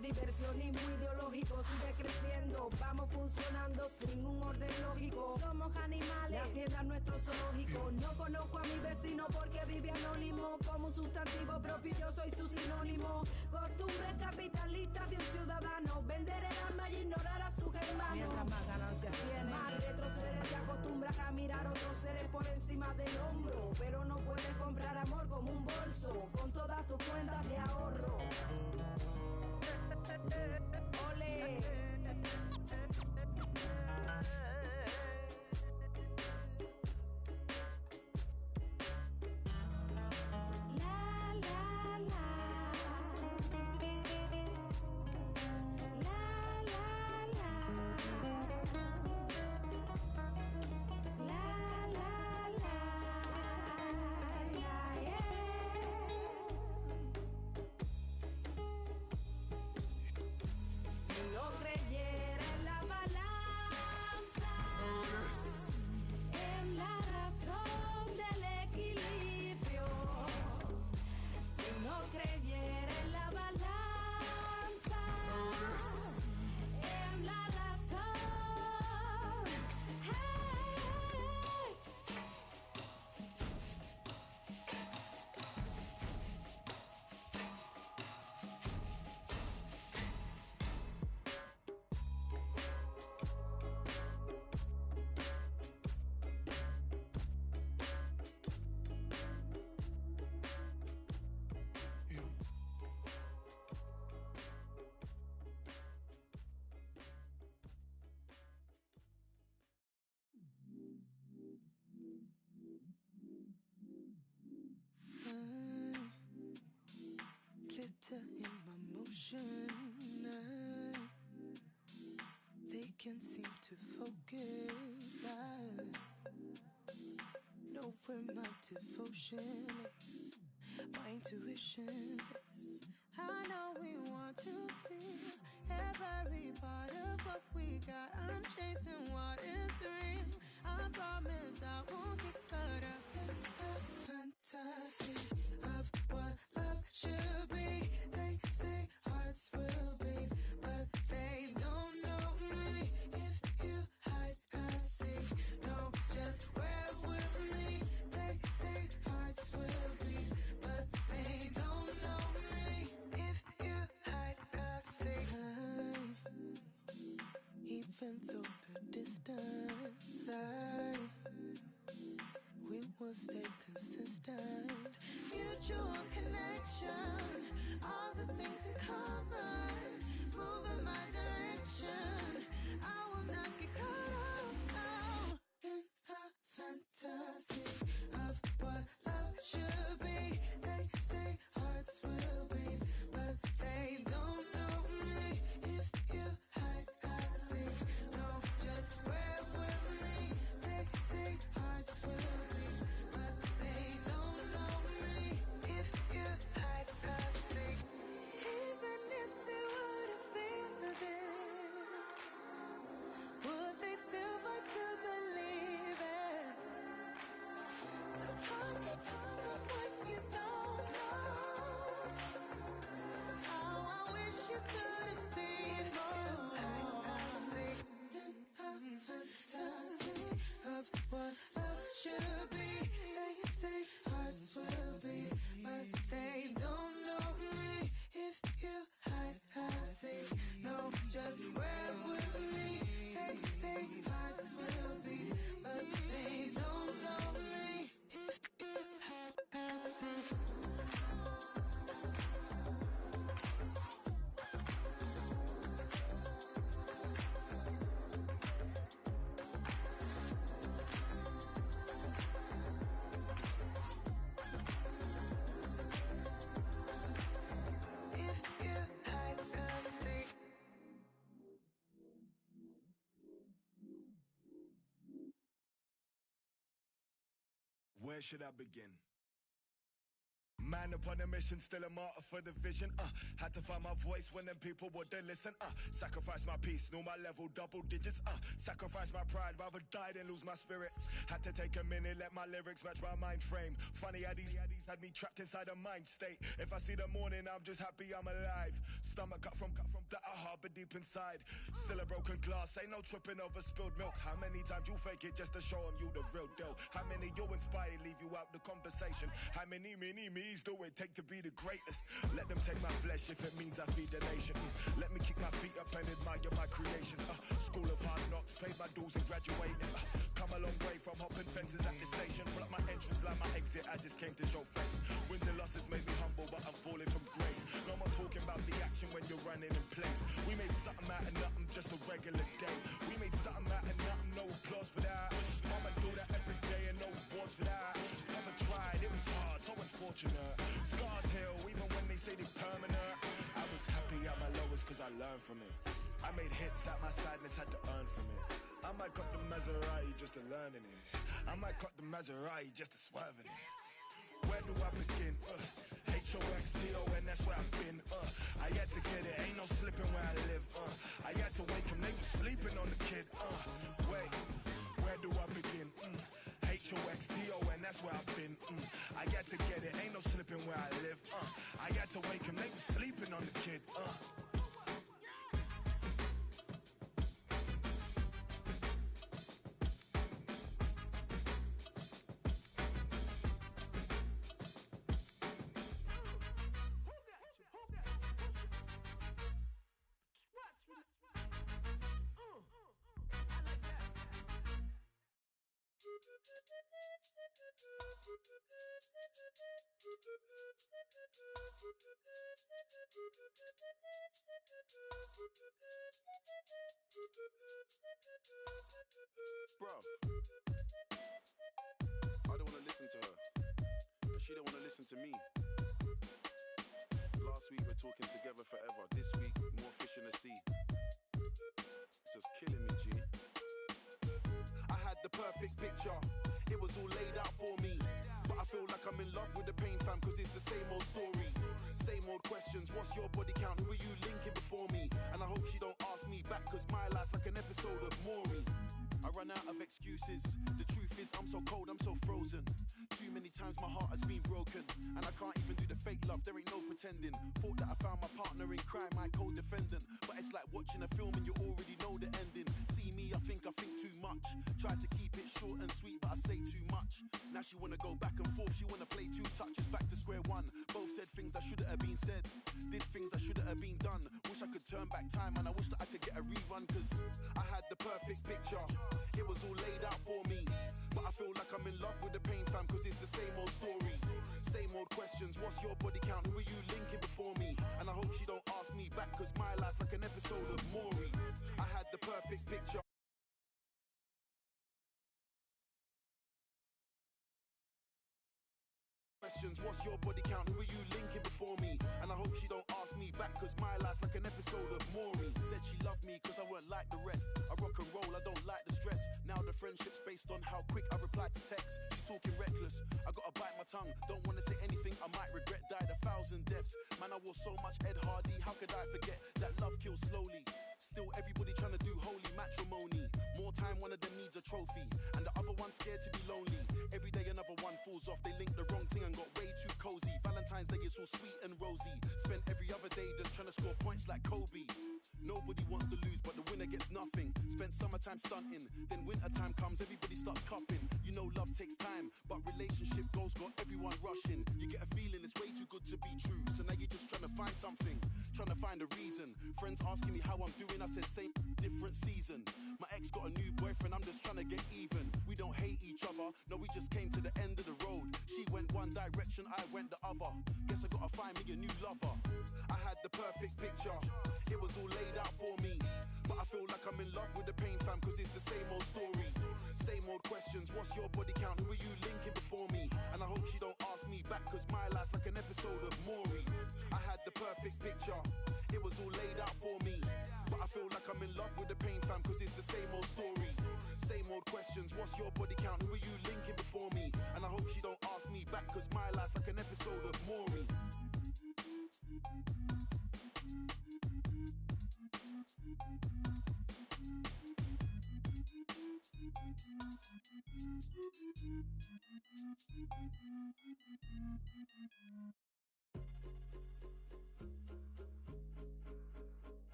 Diversionismo ideológico sigue creciendo, vamos funcionando sin un orden lógico. Somos animales, la tienda es nuestro zoológico. No conozco a mi vecino porque vive anónimo. Como un sustantivo propio yo soy su sinónimo. Costumbres capitalistas de un ciudadano, vender el alma y ignorar a sus hermanos. Mientras más ganancias tiene, más retrocedes, te acostumbras a mirar a otros seres por encima del hombro. Pero no puedes comprar amor como un bolso, con todas tus cuentas de ahorro. Ole. glitter in my motion. They can't seem to focus. I know where my devotion is, my intuition says I know we want to feel every part of what we got. I'm chasing what is real. I promise I won't get caught up in a fantasy of when you don't know how I wish you could have seen more. Fantasy of what love should be. They say hearts will be, but they don't know me. If you hide, I see. No, just wear with me. They say hearts will be, but they don't know me. If you hide, I see. Where should I begin? Man upon a mission, still a martyr for the vision. Had to find my voice when them people wouldn't listen. Sacrifice my peace, know my level, double digits. Sacrifice my pride, rather die than lose my spirit. Had to take a minute, let my lyrics match my mind frame. Funny how these had me trapped inside a mind state. If I see the morning, I'm just happy I'm alive. Stomach cut from that I harbor deep inside. Still a broken glass, ain't no tripping over spilled milk. How many times you fake it just to show them you the real deal? How many you inspire, leave you out the conversation? How many me's do it take to be the greatest? Let them take my flesh if it means I feed the nation. Let me kick my feet up and admire my creations. School of hard knocks, paid my dues and graduated. Come a long way from hopping fences at the station. Pull up my entrance like my exit, I just came to show face. Wins and losses made me humble, but I'm falling from grace. No more talking about the action when you're running in place. We made something out of nothing, just a regular day. We made something out of nothing, no applause for that. Mama do that every day and no awards for that. Mama tried, it was hard, so unfortunate. Scars heal, even when they say they permanent. I was happy at my lowest cause I learned from it. I made hits at my sadness, had to earn from it. I might cut the Maserati just to learn in it. I might cut the Maserati just to swerve in it. Where do I begin? H-O-X-T-O-N, that's where I've been. I had to get it, ain't no slipping where I live. I had to wake him, they was sleeping on the kid. Wait, where do I begin? H-O-X-T-O-N, that's where I've been. I had to get it, ain't no slipping where I live. I had to wake him, they was sleeping on the kid. Bruv, I don't wanna listen to her, but she don't wanna listen to me. Last week we're talking together forever. This week, more fish in the sea. It's just killing me, G. I had the perfect picture, it was all laid out for me. But I feel like I'm in love with the pain, fam, cause it's the same old story. Same old questions, what's your body count? Who are you linking before me? And I hope she don't ask me back, cause my life like an episode of Maury. I run out of excuses. The truth is I'm so cold, I'm so frozen. Too many times my heart has been broken, and I can't even do the fake love, there ain't no pretending. Thought that I found my partner in crime, my co-defendant. But it's like watching a film and you already know the ending. See me, I think too much. Tried to keep it short and sweet, but I say too much. Now she wanna go back and forth, she wanna play two touches, back to square one. Both said things that shouldn't have been said, did things that shouldn't have been done. Wish I could turn back time, and I wish that I could get a rerun, cause I had the perfect picture, it was all laid out for me. But I feel like I'm in love with the pain, fam, cause it's the same old story. Same old questions, what's your body count? Who are you linking before me? And I hope she don't ask me back, cause my life like an episode of Maury. I had the perfect picture. Questions, what's your body count? Who are you linking before me? And I hope she don't ask me back, cause my life like an episode of Maury. Said she loved me cause I weren't like the rest. I rock and roll, I don't like the stress. Now the friendship's based on how quick I reply to text. She's talking reckless, I gotta bite my tongue. Don't wanna say anything I might regret. Died 1,000 deaths. Man, I wore so much Ed Hardy, how could I forget that love kills slowly? Still everybody trying to do holy matrimony. More time, one of them needs a trophy, and the other one's scared to be lonely. Every day another one falls off. They linked the wrong thing and got way too cozy. Valentine's Day is all sweet and rosy. Spent every other day just trying to score points like Kobe. Nobody wants to lose, but the winner gets nothing. Spent summertime stunting, then wintertime comes, everybody starts cuffing. You know love takes time, but relationship goals got everyone rushing. You get a feeling it's way too good to be true, so now you're just trying to find something, trying to find a reason. Friends asking me how I'm doing, I said same, different season. My ex got a new boyfriend, I'm just trying to get even. We don't hate each other, no, we just came to the end of the road. She went one direction, I went the other. Guess I gotta find me a new lover. I had the perfect picture, it was all laid out for me. But I feel like I'm in love with the pain fam, cause it's the same old story. Same old questions, what's your body count? Who are you linking before me? And I hope she don't ask me back, cause my life like an episode of Maury. I had the perfect picture, it was all laid out for me. But I feel like I'm in love with the pain fam, cause it's the same old story. Same old questions, what's your body count? Who are you linking before me? And I hope she don't ask me back, cause my life like an episode of Maury.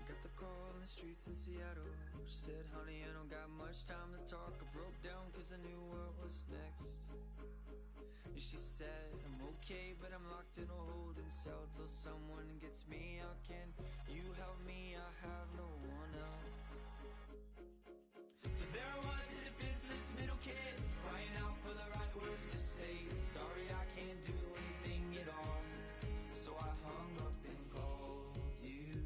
Got the call in the streets in Seattle. She said, honey, I don't got much time to talk. I broke down cause I knew what was next. And she said, I'm okay, but I'm locked in a holding cell till someone gets me out. Can you help me? I have no one else. So there I was, a defenseless middle kid, crying out for the right words to say. Sorry, I can't do anything at all. So I hung up and called you.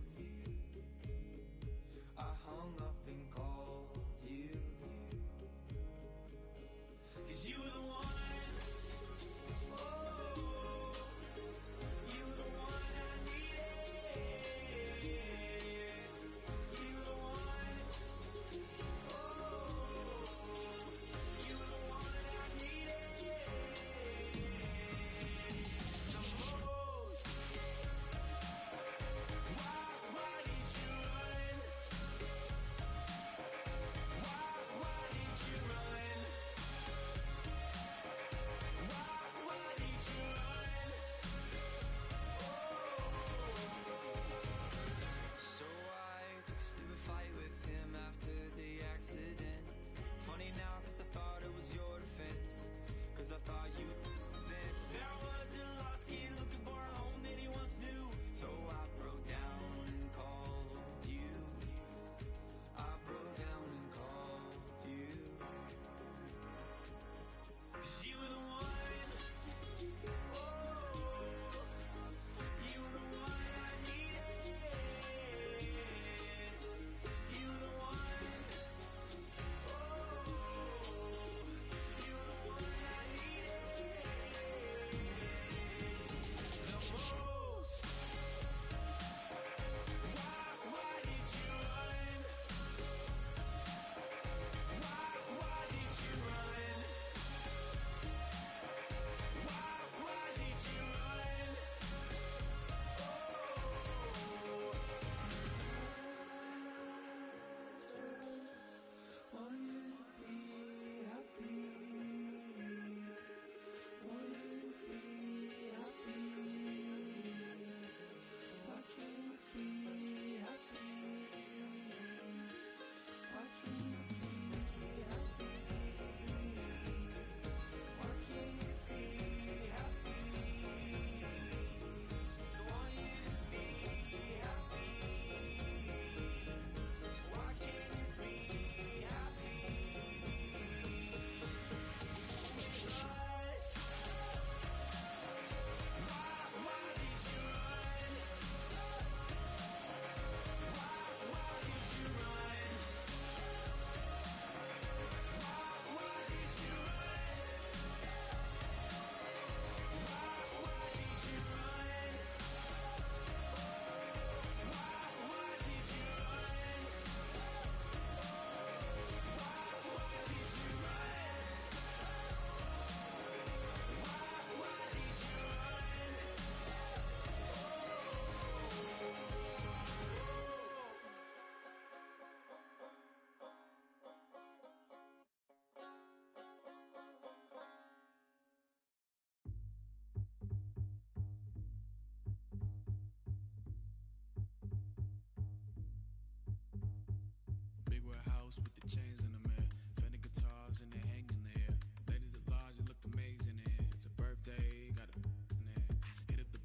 I hung up and called you. 'Cause you were the one. Oh, you were the one I needed. house with the chains in the mirror. Fender guitars and they're hanging there. Ladies at large, they look amazing in here. It's a birthday, got a in there. Hit up the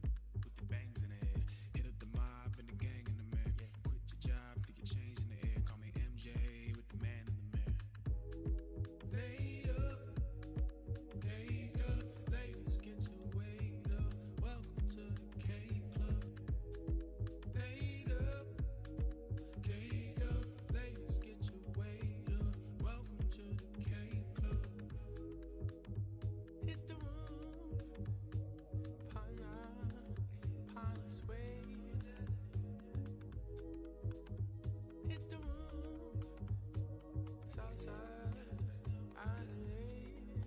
with the bangs in the air. Hit up the mob and the gang in the mirror. Quit your job, think you're changing the air. Call me MJ with the man in the mirror. Laid up, cake up, ladies get your weight up. Welcome to the K Club. Laid up, cake up, ladies get your weight up. Welcome to the K Club. Hit the roof, Palace Way. Hit the roof, Southside Island.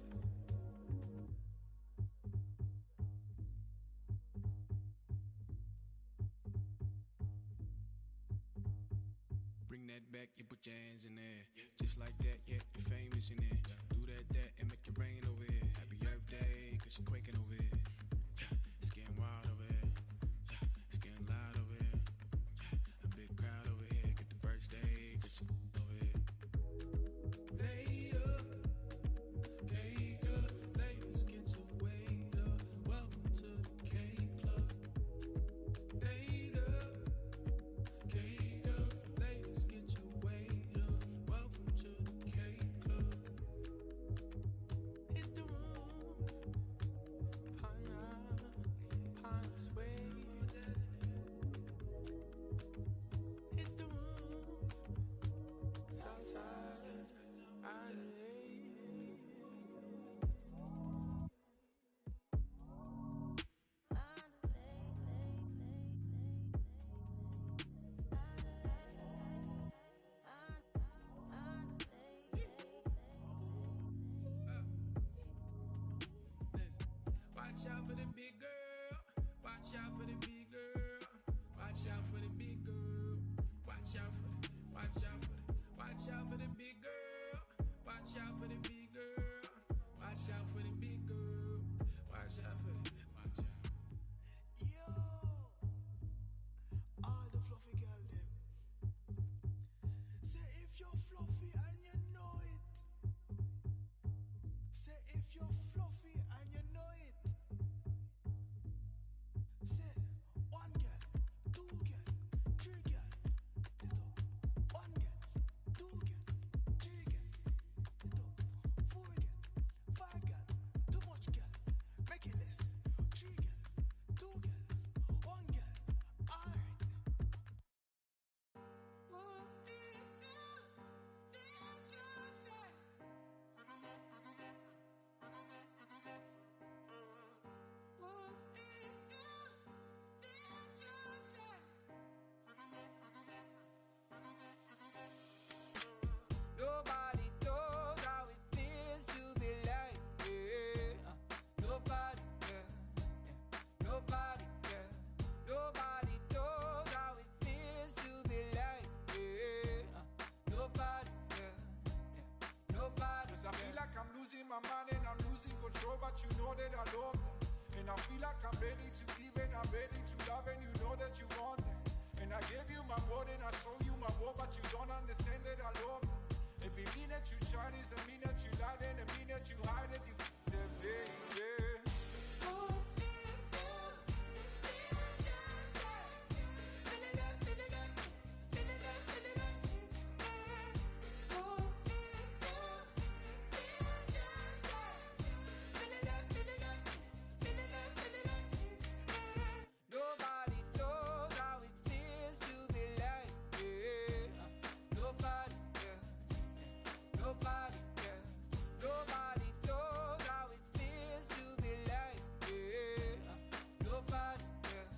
Bring that back, you put your hands in there. Just like that, yeah, you're famous in it. Do that, and make it rain over here. Happy Earth Day, cause you're quaking over here. It's getting wild over here. It's getting loud over here. A big crowd over here. Get the first day, cause you're over here. Laid up, cake up, ladies get your weight up. Welcome to the K Club. Laid up, cake up, ladies get your weight up. Welcome to the K Club. Hit the roof, Palace Way. Hit the roof, Southside Island. Watch out for the big girl. Watch out for the big girl. Watch out for the big girl. Watch out for the. Watch out for the. Watch out for the big girl. Watch out for the big girl. Watch out for the big girl. Watch out for the. Watch out. Yo, all the fluffy girl them. Say if you're fluffy and you know it. Say if you're fluffy and you know it. Say one girl, two girl, three girl. It up. One girl, two girl, three girl. It up. Four girl, five girl. Too much girl. Make it less. Three girl, two girl, one girl. Alright. Nobody knows how it feels to be like it. Nobody, yeah. Nobody, yeah. Nobody knows how it feels to be like it. Nobody, yeah. Nobody. Cause I feel like I'm losing my mind and I'm losing control, but you know that I love that. And I feel like I'm ready to give and I'm ready to love, and you know that you want that. And I gave you my word and I show you my word, but you don't understand that I love that. If it mean that you try this, it mean that you lied, and it mean that you hide it, you that baby. Nobody knows how it feels to be like it. Nobody, yeah. Nobody, yeah. Nobody knows how it feels to be like it. Nobody, yeah.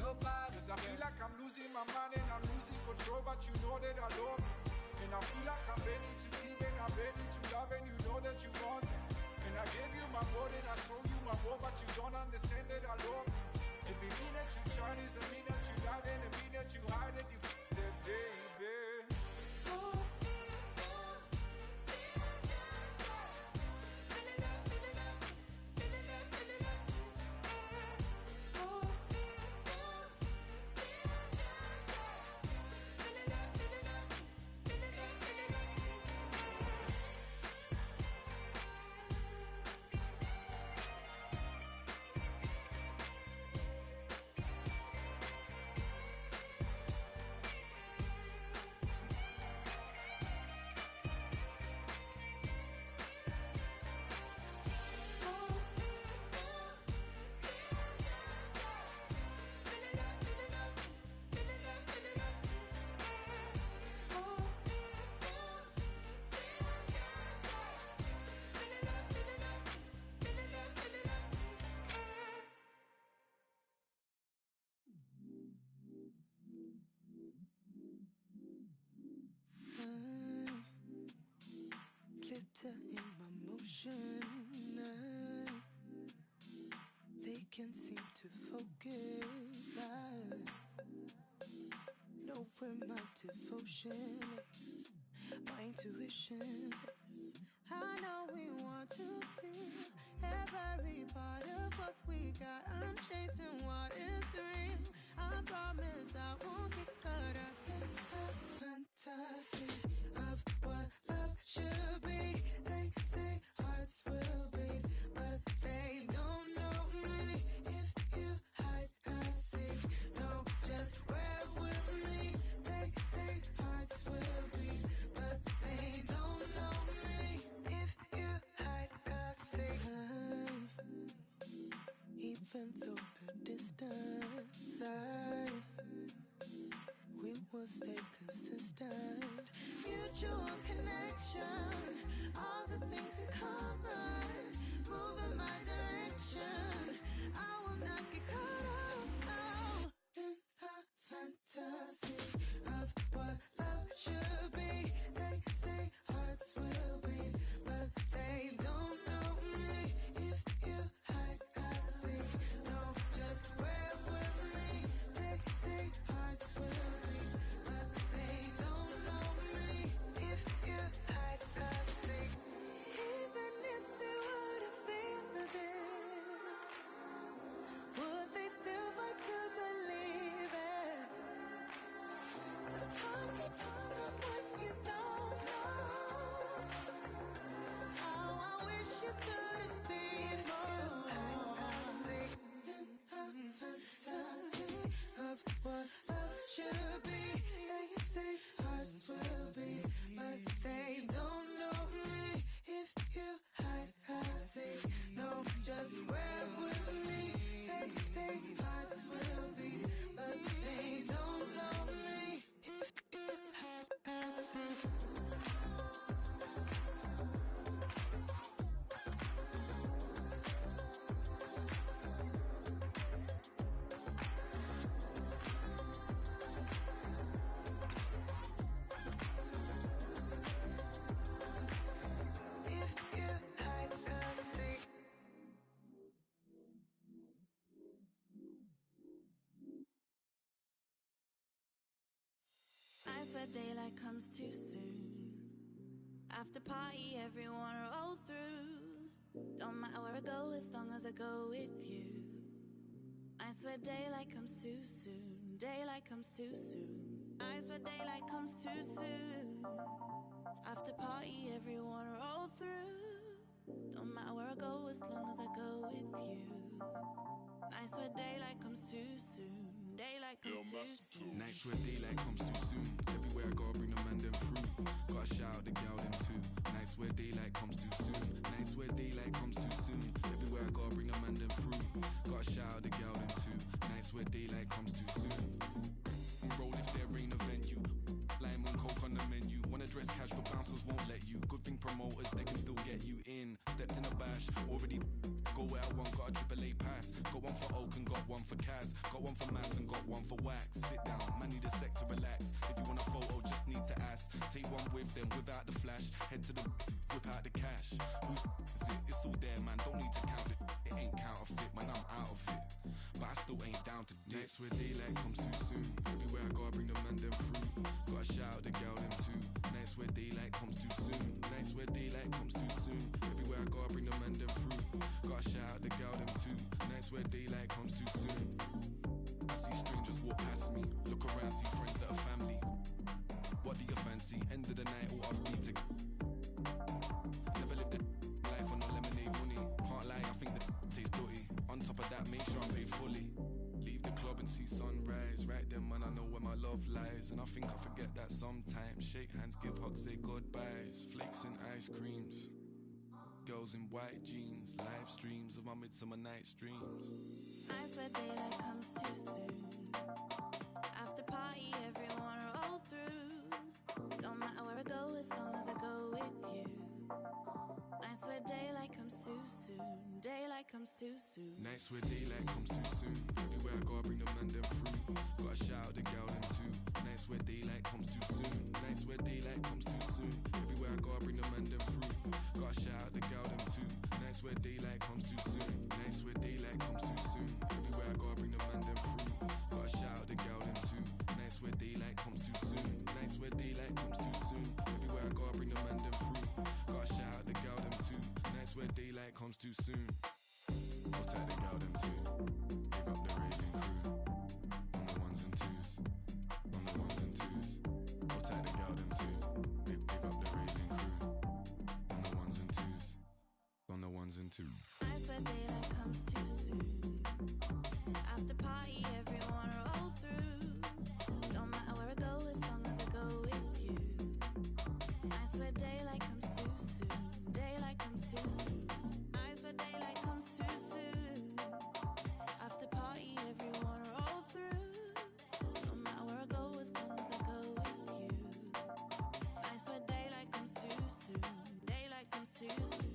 Nobody. Cause I feel like I'm losing my mind and I'm losing control, but you know that I love it. And I feel like I'm ready to give and I'm ready to love, and you know that you want it. And I gave you my word and I show you my word, but you don't understand that I love it. If it mean that you try this, it mean that you lied, and it mean that you hide it, you that baby. emotionless. My intuition says I know we want to feel every part of what we got. I'm chasing what is real. I promise I won't get caught up in a fantasy of what love should be. They say hearts will beat, but they don't know me. If you hide a safe, no, just wear with me. They say hearts will beat, but they don't know me. If you hide a safe, even though the distance, we will stay consistent. Mutual connection, all the things in common, move in my direction. I will not get caught up now in a fantasy of what love should be. They say hearts will beat, but they don't know me. If you hide a safe, no, just wear with me. They say hearts will beat, but they don't know me. If you hide a safe, even if they were to feel this, would they still fight to believe it? Stop talking of what you don't know. How I wish you could have seen more. Fantasy of what love should be. They say hearts will beat, but they don't know me. If you hide a safe, no, just wear with me. They say hearts will beat, but they don't know me. If you hide a safe. Nights where daylight comes too soon. After party, everyone roll through. Don't matter where I go as long as I go with you. Nights where daylight comes too soon. Daylight comes too soon. Nights where daylight comes too soon. After party, everyone roll through. Don't matter where I go as long as I go with you. Nights where daylight comes too soon. Daylight comes too soon. Nights where daylight comes too soon. Everywhere I go, I bring the man them through. Gotta shout out the gal them too. Nights where daylight comes too soon. Nights where daylight comes too soon. Everywhere I go, I bring the man them through. Gotta shout out the gal them too. Nights where daylight comes too soon. Roll if there ain't a venue. Lime and coke on the menu. Wanna dress cash but bouncers won't let you. Good thing promoters, they can still get you in. Stepped in a bash, already go where I want. Got a AAA pass. Got one for Oak and got one for Kaz. Got one for Mass and got one for Wax. Sit down, man need a sec to relax. If you want a photo, just need to ask. Take one with them without the flash. Head to the whip out the cash. Who's is it? It's all there, man. Don't need to count it. It ain't counterfeit, man. I'm out of it. But I still ain't down to dip. Nights where daylight comes too soon. Everywhere I go, I bring the man them through. Gotta shout out the gal them too. Nights where daylight comes too soon. Nights where daylight comes too soon. Everywhere I go, I bring the man them through. Gotta shout out the gal them too. Nights where daylight comes too soon. I see strangers walk past me. Look around, see friends that are family. What do you fancy? End of the night, all off me to. Never lived a life on no lemonade money. Can't lie, I think the tastes dirty. On top of that, make sure I'm paid fully. Leave the club and see sunrise. Right then, man, I know where my love lies. And I think I forget that sometimes. Shake hands, give hugs, say goodbyes. Flakes and ice creams. Girls in white jeans. Live streams of my midsummer night streams. Nights where daylight comes too soon. After party, everyone roll through. Don't matter where I go as long as I go with you. Nights where daylight comes too soon. Daylight comes too soon. Nights where daylight comes too soon. Everywhere I go, I bring the man them through. Gotta shout out the gal them too. Nights where daylight comes too soon. Nights where daylight comes too soon. Everywhere I go, I bring the man them through. Gotta shout out the gal them too. Nights where daylight comes too soon. Nights where daylight comes too soon. Everywhere I go, I bring the man them through. Gotta shout out the gal them too. Nights where daylight comes too soon. Nights where daylight and them through. Gotta shout out the girl them too. Nights where daylight comes too soon. I'll take the girl them too. Pick up the raving crew. On the ones and twos. On the ones and twos. I'll take the girl them too. Pick up the raving crew. On the ones and twos. On the ones and twos. I swear daylight comes too soon. After party, everyone roll through. Don't matter where I go, as long as I go with you. I swear daylight comes too soon. Daylight comes too soon. I swear daylight comes too soon. After party, everyone roll through. Don't matter where I go, as long as I go with you. I swear daylight comes too soon. Daylight comes too soon.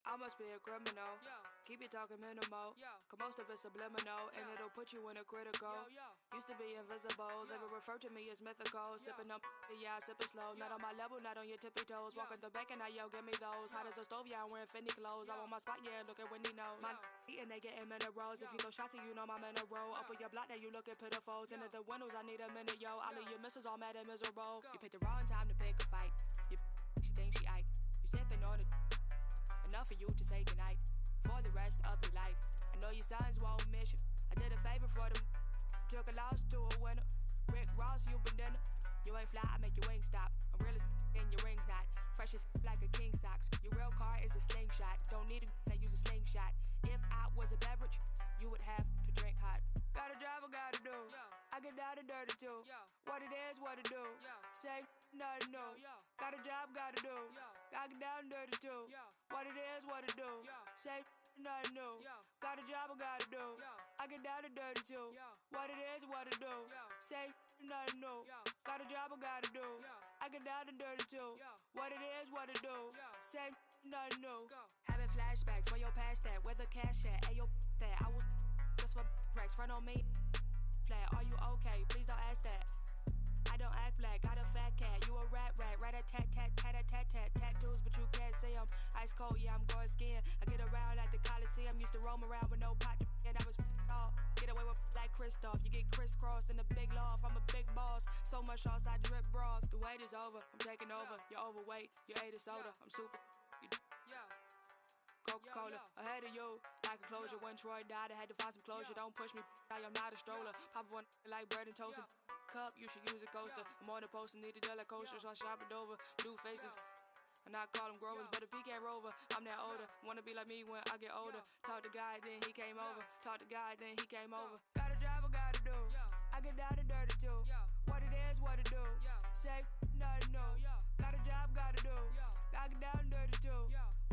I must be a criminal. Keep it talking minimal. Cause most of it's subliminal. And it'll put you in a critical. Used to be invisible. They would refer to me as mythical. Sipping up, yeah, I sip it slow. Not on my level, not on your tippy toes. Walking the back and I yell, give me those. Hot as a stove, yeah, I'm wearing Fendi clothes. I want my spot, yeah, look at Wendy knows. My eating, they getting minerals. If you throw shots, you know my mineral. Up on your block, that you looking pitiful. Tinted the windows, I need a minute, yo. All of your misses all mad and miserable. You picked the wrong time to pick a fight. She thinks she Ike. You sipping on it. Enough for you to say goodnight for the rest of your life. I know your sons won't miss you. I did a favor for them. Took a loss to a winner. Rick Ross, you been dinner. You ain't fly, I make your wings stop. I'm real as and your rings not. Fresh as like a king socks. Your real car is a slingshot. Don't need a I use a slingshot. If I was a beverage, you would have to drink hot. Got a job I gotta do. I get down and dirty too. What it is, what it do. Say nothing new. Got a job, gotta do. I get down and dirty too. What it is, what it do. Say nothing new. Got a job, I gotta do. I get down and dirty too. What it is, what it do. Say nothing new. Got a job, I gotta do. I get down and dirty too. What it is, what it do. Say nothing new. Having flashbacks, where your past at? Where the cash at? Ayo, that I was just for racks. Front on me. Flat. Are you okay? Please don't ask that. I don't act black, got a fat cat. You a rat, rat a tat tat tat a tat tat tattoos, but you can't see them. Ice cold, yeah, I'm going skiing. I get around like the Coliseum. Used to roam around with no pot and I was off. Get away with like Christoph. You get crisscrossed in the big loft. I'm a big boss. So much sauce, I drip broth. The wait is over. I'm taking over. You're overweight. You ate a soda. I'm super. Coca-Cola, ahead of you, like a closure. When Troy died, I had to find some closure. Don't push me, I am not a stroller. Pop one like bread and toast. Cup, you should use a coaster. I'm on the post and need a deal like kosher, so I shop it over. Blue faces, and I call them growers, but if he can't rover, I'm that older. Wanna be like me when I get older. Talk to God, then he came over. Talk to God, then he came over. Got a job, I gotta do. I get down and dirty too. What it is, what it do. Say nothing new. Got a job, gotta do. I get down and dirty too.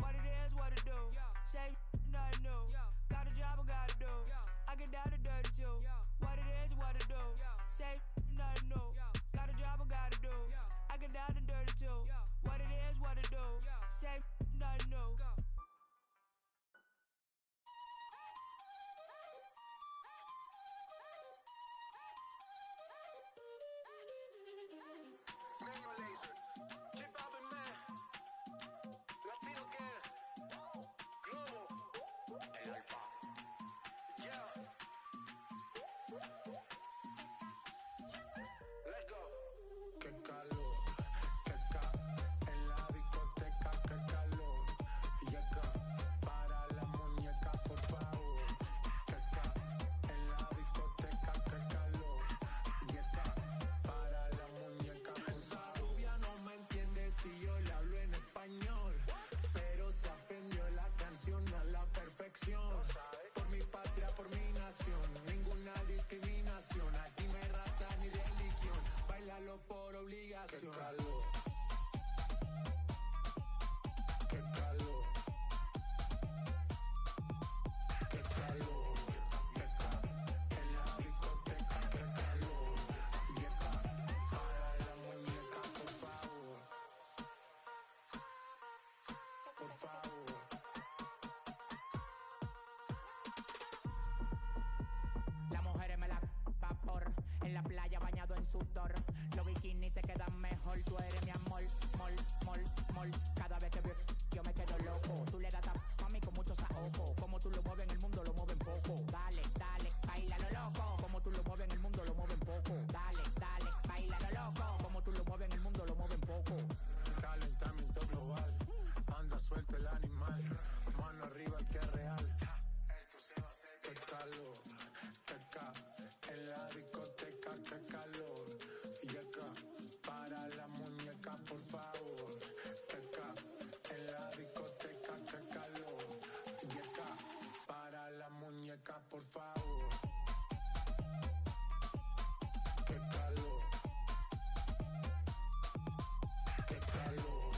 What it is, what it do. Say nothing new. Got a job, I gotta do. I get down and dirty too. What it is, what it do. Say nothing new. Got a job, I gotta do. I get down and dirty too. What it is, what it do. Say nothing new. Manual laser, chip out the man, Latino gang, global. la playa bañado en sudor. Los bikinis te quedan mejor. Tú eres mi amor, mol, mol, mol. Cada vez que veo yo me quedo loco. Tú le das tap a mí con mucho saoco. Como tú lo mueves en el mundo, lo mueven poco. Dale, dale, baila lo loco. Como tú lo mueves en el mundo, lo mueven poco. Dale, dale, baila lo loco. Como tú lo mueves en el mundo, lo mueven poco. Calentamiento global, anda suelto el animal. Mano arriba el que es real. Esto se va a hacer. Qué calor, qué ca. En la discoteca, qué calor. Y acá, para la muñeca, por favor. Qué ca. En la discoteca, qué calor. Y acá, para la muñeca, por favor. Qué calor. Qué calor.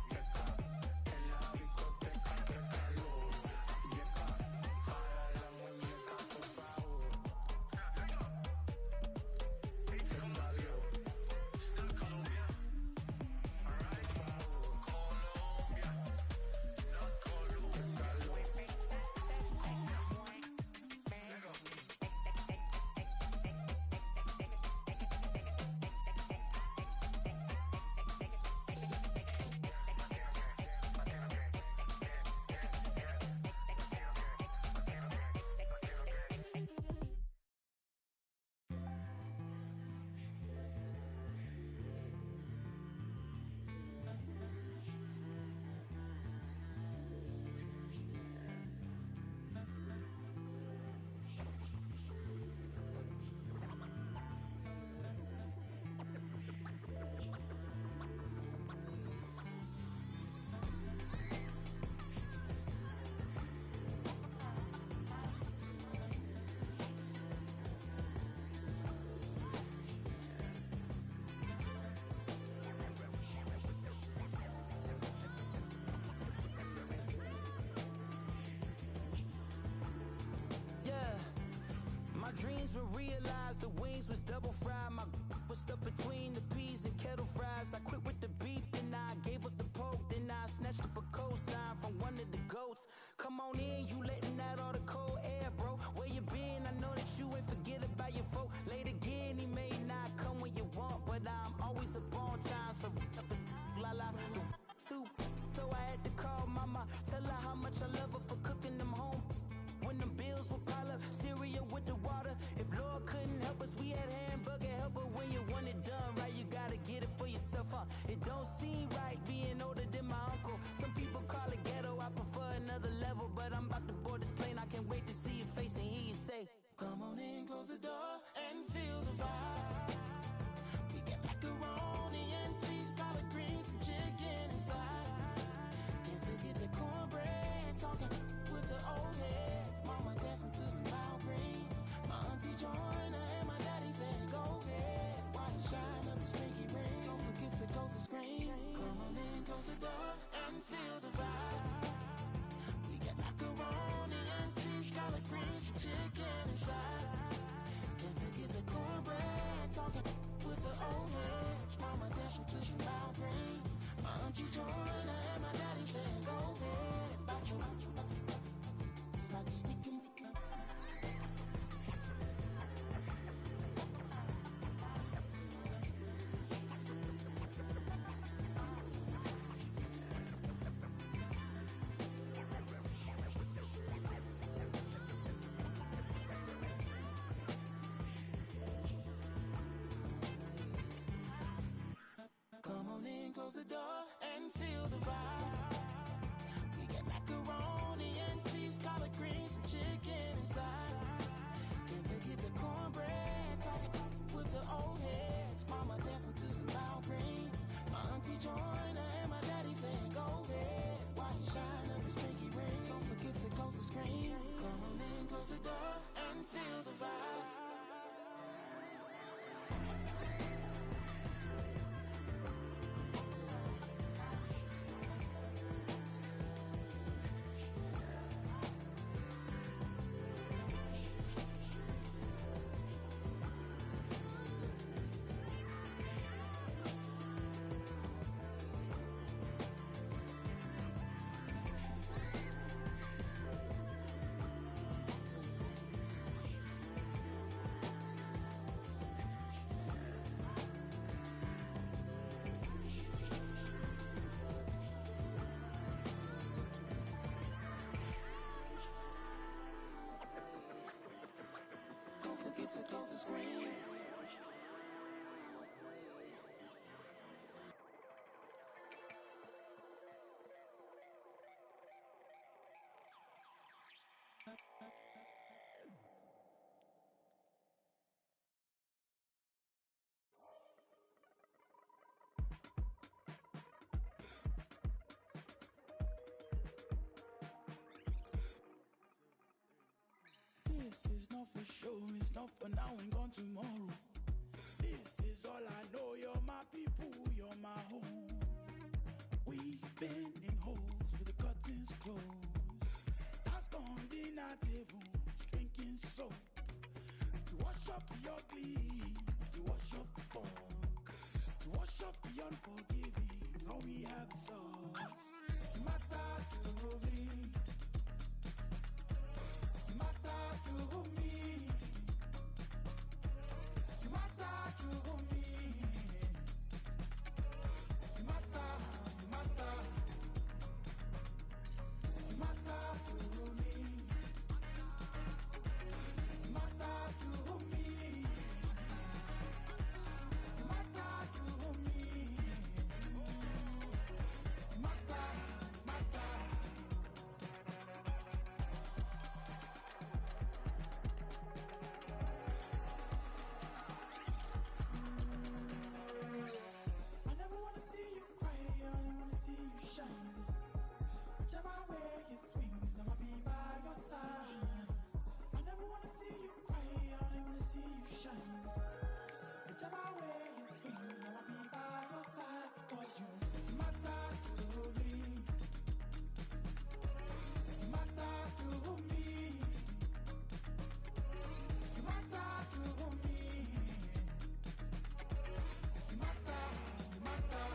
Qué ca. En la discoteca, qué calor. Y acá, para la muñeca, por favor. Qué calor. Still Colombia. Alright. Colombia. Not Colombia. Dreams were realized, the wings was double fried. My was stuck between the peas and kettle fries. I quit with the beef, then I gave up the pork. Then I snatched up a cosign from one of the goats. Come on in, you letting out all the cold air, bro. Where you been? I know that you ain't forget about your folk. Late again, he may not come when you want, but I'm always up on time. So up the la la, too. So I had to call mama, tell her how much I love her for cooking them home. When them bills would pile up, cereal with the water. If Lord couldn't help us, we had hamburger helper. When you want it done right, you gotta get it for yourself, huh? It don't seem right being older than my uncle. Some people call it ghetto, I prefer another level, but I'm about Mexicans to scream. This is not for sure, it's not for now and gone tomorrow. This is all I know, you're my people, you're my home. We've been in holes with the curtains closed. That's gone dinner tables, drinking soap. To wash up the ugly, to wash up the funk, to wash up the unforgiving, all we have is us. You matter to me. You matter to me. You matter to me. You matter, you matter. You matter to me. You matter to me. You matter to me. You matter, matter. I never wanna see you cry, I only wanna see you shine. Whichever way it swings, never be by your side. I never wanna see you cry, I only wanna see you shine. Whichever way it swings, never be by your side. Because you matter to me. You matter to me. You matter to me. You matter, you matter.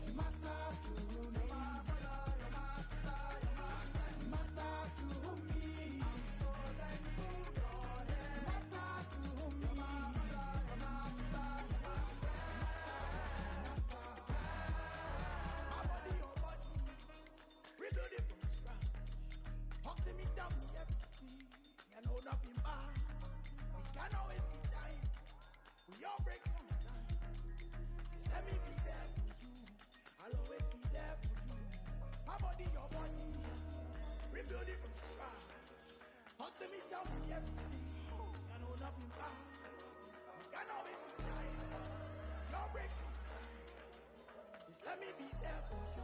You matter to me. You're my brother, you're my sister, you're my friend. You matter to me. I'm so thankful you're here. You matter to me. You're my brother, you're my sister, you're my friend. My body, your body. Rebuild it from scratch. Hug me down, everything. I know nothing bad. We can always be dying. We all break sometimes. Just let me be there for you. I'll always be there for you. My body, your body. Rebuild it from scratch. Hug me, tell me everything. I know nothing bad. We can always be dying. We all break sometimes. Just let me be there for you.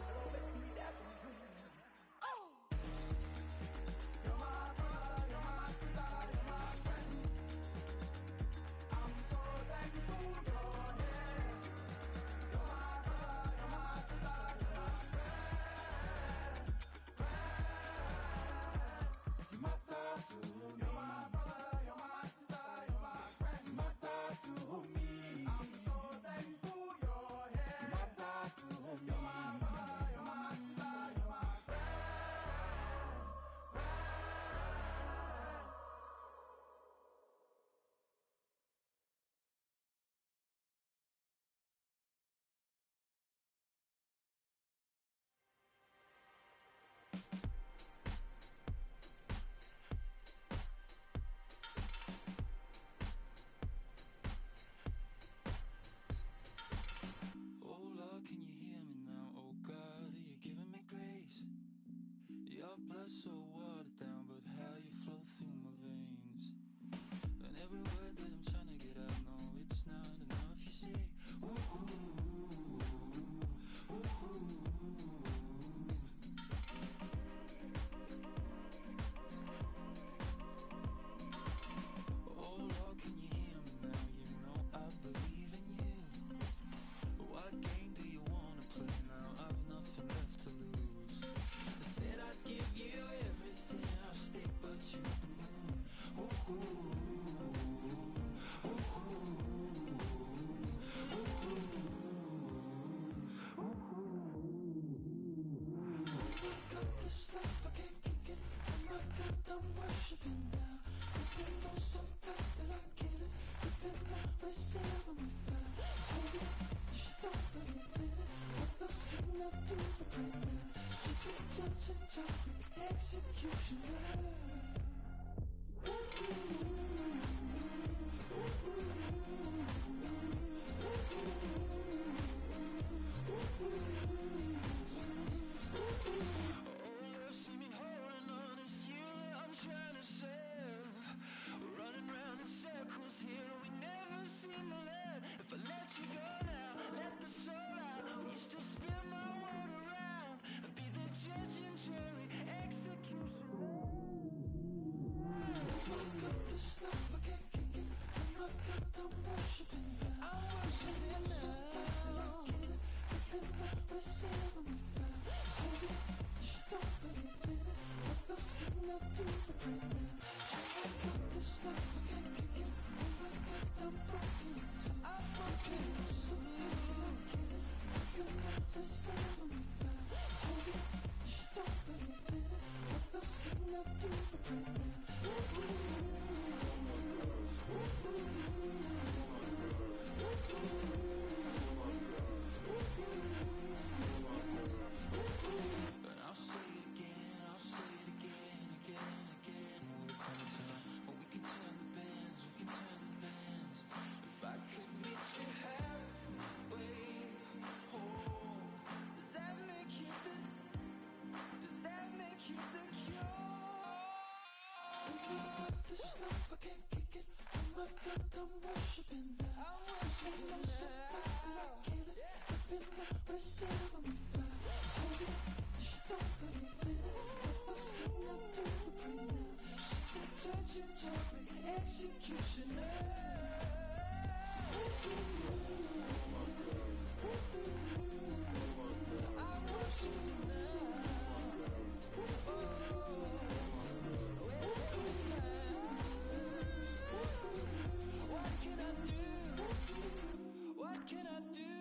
I'll always be there for you. Oh! You're my brother, you're my sister, you're my friend. I'm so thankful you're here. You're my brother, you're my sister, you're my friend. You matter to me. You're my brother, you're my sister, you're my friend. You matter to me. I'm so thankful you're here. You matter to me. You're my brother, you're my sister, you're my friend. Oh Lord, can you hear me now? Oh God, are you giving me grace? Your blood so watered down, but how you flow through my veins. And every word that I'm trying to get out, no, it's not enough. You say, ooh, ooh, ooh, ooh, ooh. Oh Lord, can you hear me now? You know I believe in you. What game do you wanna play now? I've nothing left to lose. I said I'd give you everything, I'll stick but you blue. Ooh, ooh, ooh, ooh, ooh, I got this love, I can't kick it. Oh my God, I'm worshiping now. You've been on so tight that I get it. You've been my best ever we found. So yeah, you should don't believe in it. What else can I do but pray now? She's the judge and jumping executioner. not through the print But I'll say it again, I'll say it again, again and again. Will it come to? Or we can turn the bands, we can turn the bands. If I could meet you halfway home, does that make you the cure? this love, I can't kick it. Oh my God, I'm worshiping now. Ain't no sometimes that I get it. I've been receiving me fire. Holy, she don't believe in it. Love's coming through the print now. She's the judge and jury, executioner. I worship you now. What can I do? What can I do?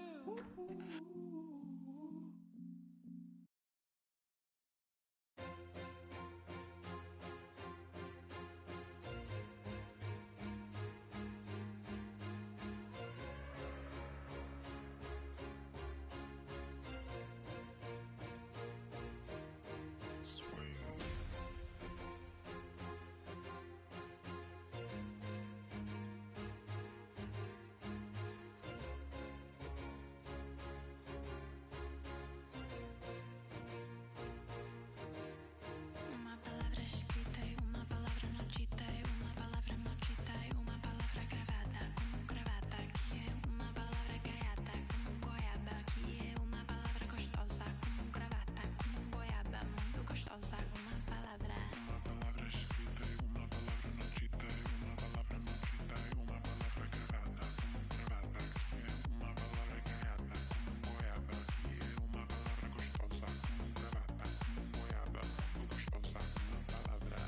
Uma palavra escrita e uma palavra não dita e uma palavra maldita e uma palavra gravada como gravata, que é uma palavra gaiata como goiaba, que é uma palavra gostosa como gravata, como goiaba, muito gostosa, uma palavra. Uma palavra escrita e uma palavra não dita e uma palavra maldita e uma palavra gravada como gravata, que é uma palavra gaiata como goiaba, que é uma palavra gostosa como gravata, como goiaba, muito gostosa, uma palavra.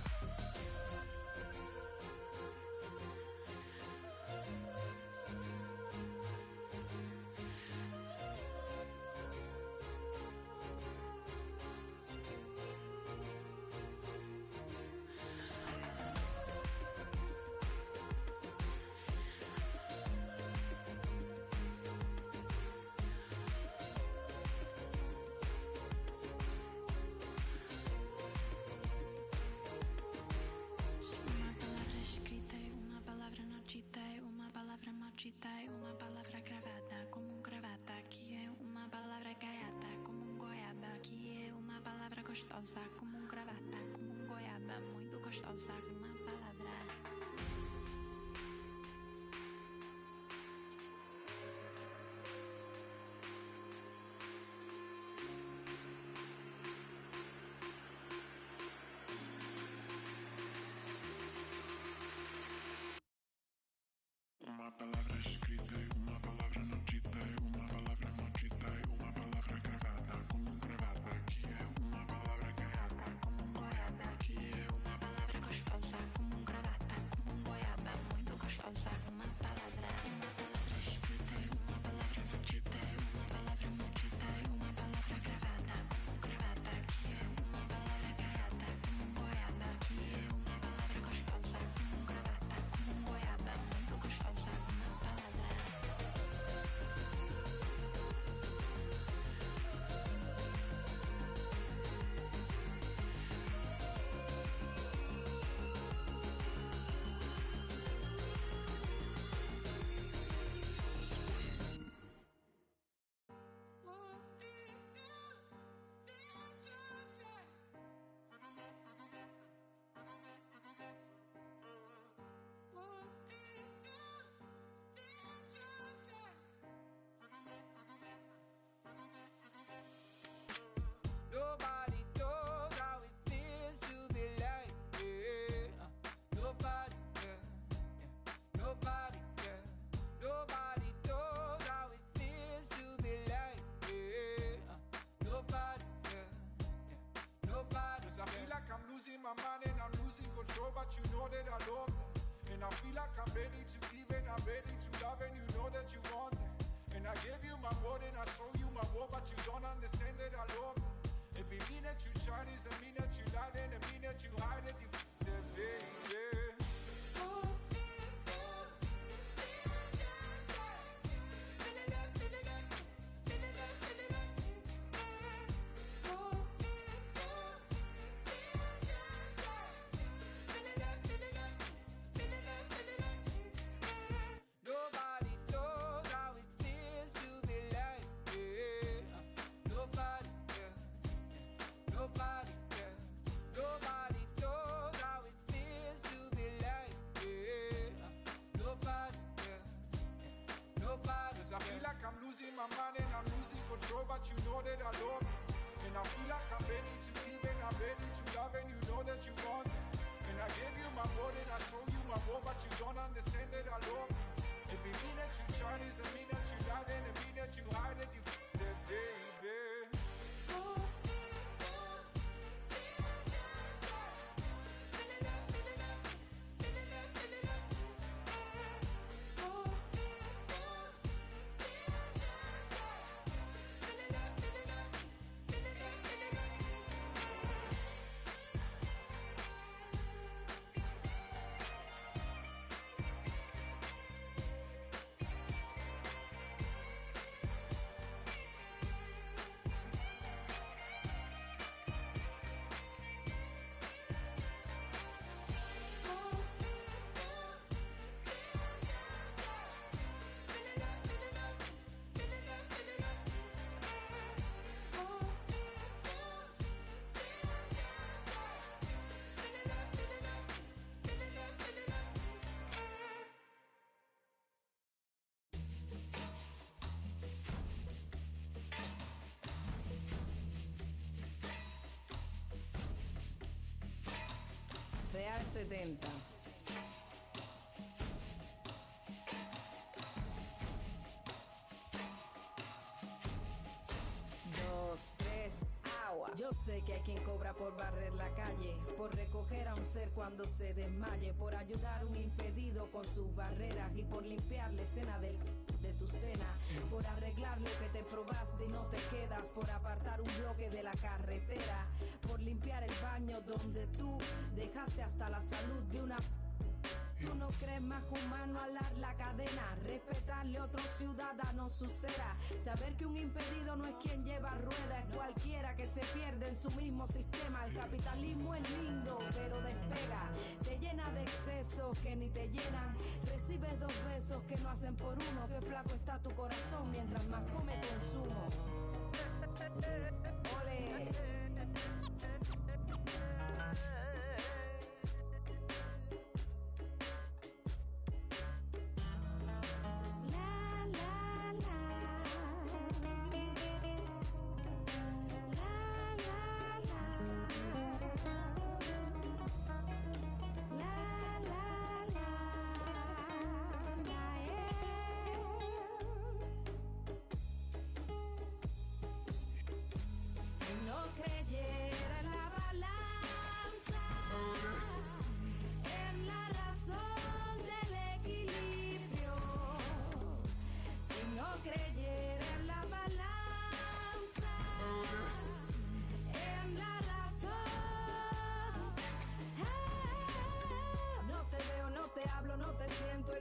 Uma palavra escrita e uma palavra não dita e uma palavra maldita e uma palavra gravada como gravata, que é uma palavra gaiata como goiaba, que é uma palavra gostosa como gravata, como goiaba, muito gostosa, uma palavra. Uma palavra escrita e uma palavra não dita e uma palavra maldita e uma palavra gravada como gravata, que é uma palavra gaiata como goiaba, que é uma palavra Gostosa como gravata, como goiaba, muito gostosa, uma palavra. Uma palavra escrita e uma palavra não dita e uma palavra maldita e uma palavra gravada como gravata, que é uma palavra gaiata como goiaba, que é uma palavra gostosa como gravata, como goiaba, muito gostosa, uma palavra. Nobody knows how it feels to be like nobody, nobody, nobody knows how it feels to be like nobody, nobody. 'Cause I feel like I'm losing my mind and I'm losing control, but you know that I love that. And I feel like I'm ready to give and I'm ready to love, and you know that you want that. And I gave you my word and I show you my word, but you don't understand that I love that. If it mean that you try this, it mean that you lie, then it mean that you hide it. that I love you. And I feel like I'm ready to give and I'm ready to love, and you know that you want it. And I gave you my word and I show you my more, but you don't understand that I love you. If it mean that you try, doesn't mean that you lied, and it mean that you hide it, you that baby. Real 70. Dos, tres, agua. Yo sé que hay quien cobra por barrer la calle, por recoger a un ser cuando se desmaye, por ayudar a un impedido con sus barreras y por limpiar la escena de tu cena, por arreglar lo que te probaste y no te quedas, por apartar un bloque de la carretera, por limpiar el baño donde tú dejaste hasta la salud de una. Tú no crees más humano alar la cadena, respetarle a otro ciudadano su cera, saber que un impedido no es quien lleva rueda, es cualquiera que se pierde en su mismo sistema. El capitalismo es lindo, pero despega, te llena de excesos que ni te llenan, recibes 2 besos que no hacen por uno, que flaco está tu corazón mientras más come consumo. Ole.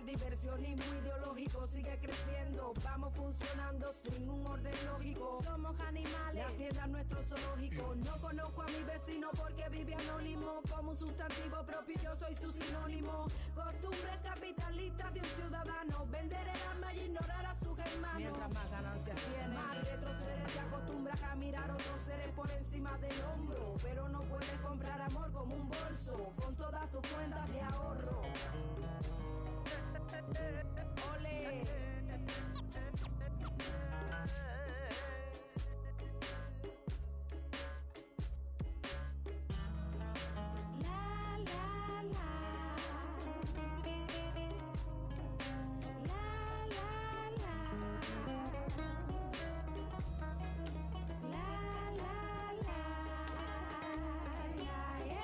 Diversionismo ideológico sigue creciendo, vamos funcionando sin un orden lógico. Somos animales, la tierra es nuestro zoológico. No conozco a mi vecino porque vive anónimo. Como un sustantivo propio yo soy su sinónimo. Costumbres capitalistas de un ciudadano, vender el alma y ignorar a sus hermanos. Mientras más ganancias tiene, más retrocedes, te acostumbras a mirar a otros seres por encima del hombro. Pero no puedes comprar amor como un bolso, con todas tus cuentas de ahorro. Ole. Yeah.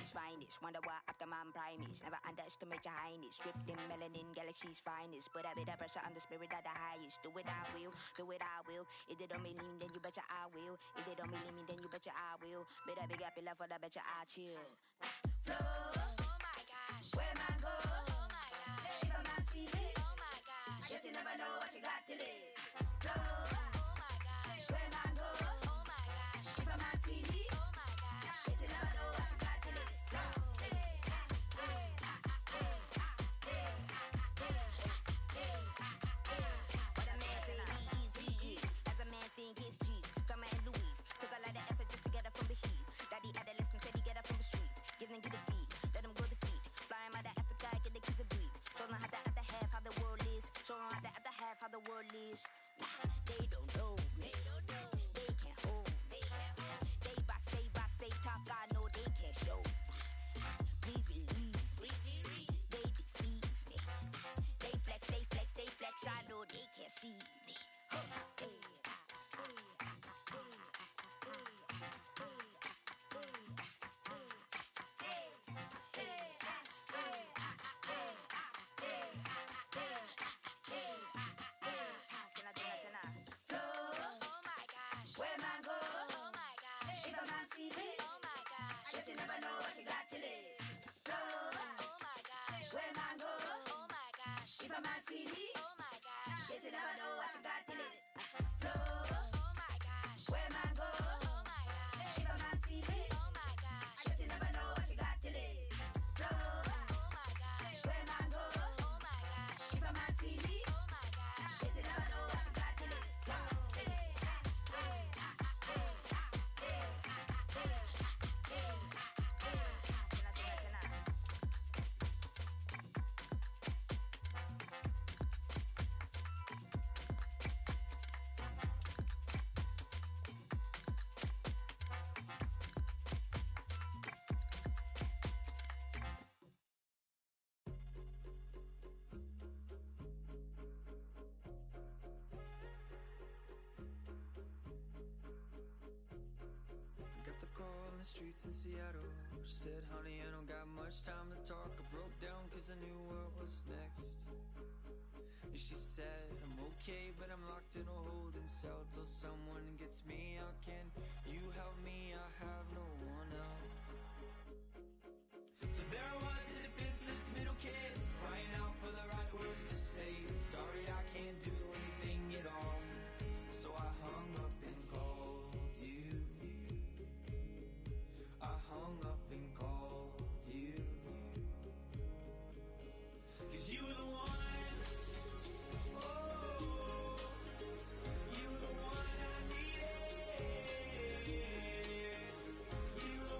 Earth's finest. Wonder why Optimum Prime is. Never underestimate your highness. Stripped in melanin, galaxy's finest. Put a bit of pressure on the spirit of the highest. Do it, I will. Do it, I will. If they don't mean him, then you betcha I will. If they don't mean me, then you betcha I will. Better big up your love for the betcha I chill. Flow. Oh my gosh. Where man go? Oh my gosh. If a man see it. Oh my gosh. Yet you never know what you got till it. Flow. Oh my gosh. Where man go? Oh my gosh. If a man see it. Oh my gosh. Yet you never know what you got till it. What a man say he is. As a man think it's G's. Thelma and Louise. Took a lot of effort just to get up from the heat. Daddy adolescent said he get up from the streets. Give them get the feet. Let them grow the feet. Fly him out of Africa, get the kids a breed. Show them how the other half, how the world is. Show them how the other half, how the world is. Nah, they don't know. They don't know. They can't hold. They can't hold. They talk. I know they can't show. Please believe. They deceive me. They flex. I know they can't see me. The streets in Seattle. She said, honey, I don't got much time to talk. I broke down cause I knew what was next. And she said, I'm okay, but I'm locked in a holding cell till someone gets me out. Can you help me? I have no one else. So there I was, a defenseless middle kid, crying out for the right words to say. Sorry, I can't do anything at all. So I hung up and called you. I hung up and called you. 'Cause you were the one. Oh, you were the one I needed. You were the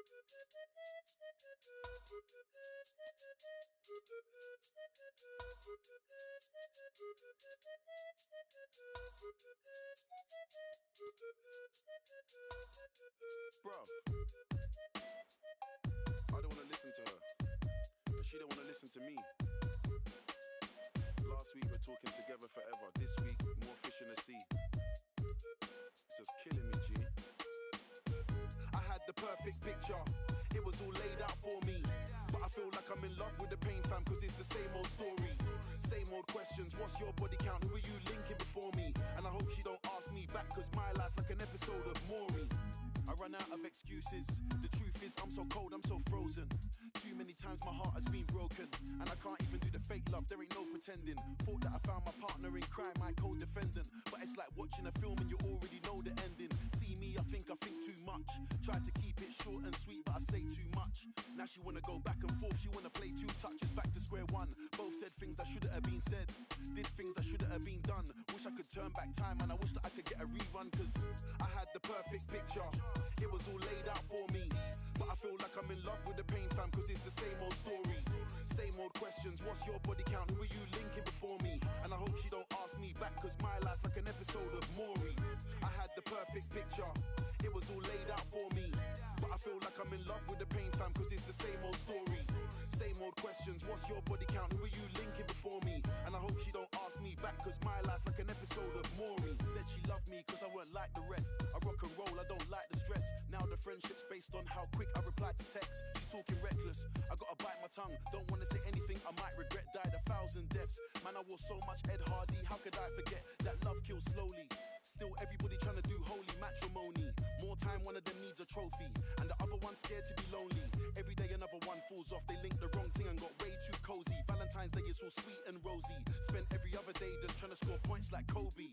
Bruv, I don't wanna listen to her, and she don't wanna listen to me. Last week we're talking together forever. This week, more fish in the sea. It's just killing me, G. I had the perfect picture, it was all laid out for me. But I feel like I'm in love with the pain fam, cause it's the same old story. Same old questions, what's your body count? Who are you linking before me? And I hope she don't ask me back, cause my life like an episode of Maury. I run out of excuses. The truth is I'm so cold, I'm so frozen. Too many times my heart has been broken, and I can't even do the fake love, there ain't no pretending. Thought that I found my partner in crime, my co-defendant. But it's like watching a film and you already know the ending. See me, I think too much. Tried to keep it short and sweet, but I say too much. Now she wanna go back and forth, she wanna play two touches, back to square one. Both said things that shouldn't have been said, did things that shouldn't have been done. Wish I could turn back time, and I wish that I could get a rerun, cause I had the perfect picture, it was all laid out for me. But I feel like I'm in love with the pain fam, cause it's the same old story. Same old questions, what's your body count? Who are you linking before me? And I hope she don't ask me back, cause my life like an episode of Maury. I had the perfect picture, it was all laid out for me. But I feel like I'm in love with the pain fam, cause it's the same old story. Same old questions, what's your body count? Who are you linking before me? And I hope she don't ask me back, cause my life like an episode of Maury. Said she loved me cause I weren't like the rest. I rock and roll, I don't like the stress. Now the friendship's based on how quick I reply to text. She's talking reckless, I gotta bite my tongue. Don't wanna say anything I might regret. Died 1,000 deaths. Man, I wore so much Ed Hardy. How could I forget that love kills slowly? Still everybody trying to do holy matrimony. More time one of them needs a trophy, and the other one's scared to be lonely. Every day another one falls off. They linked the wrong thing and got way too cozy. Valentine's Day is all sweet and rosy. Spent every other day just trying to score points like Kobe.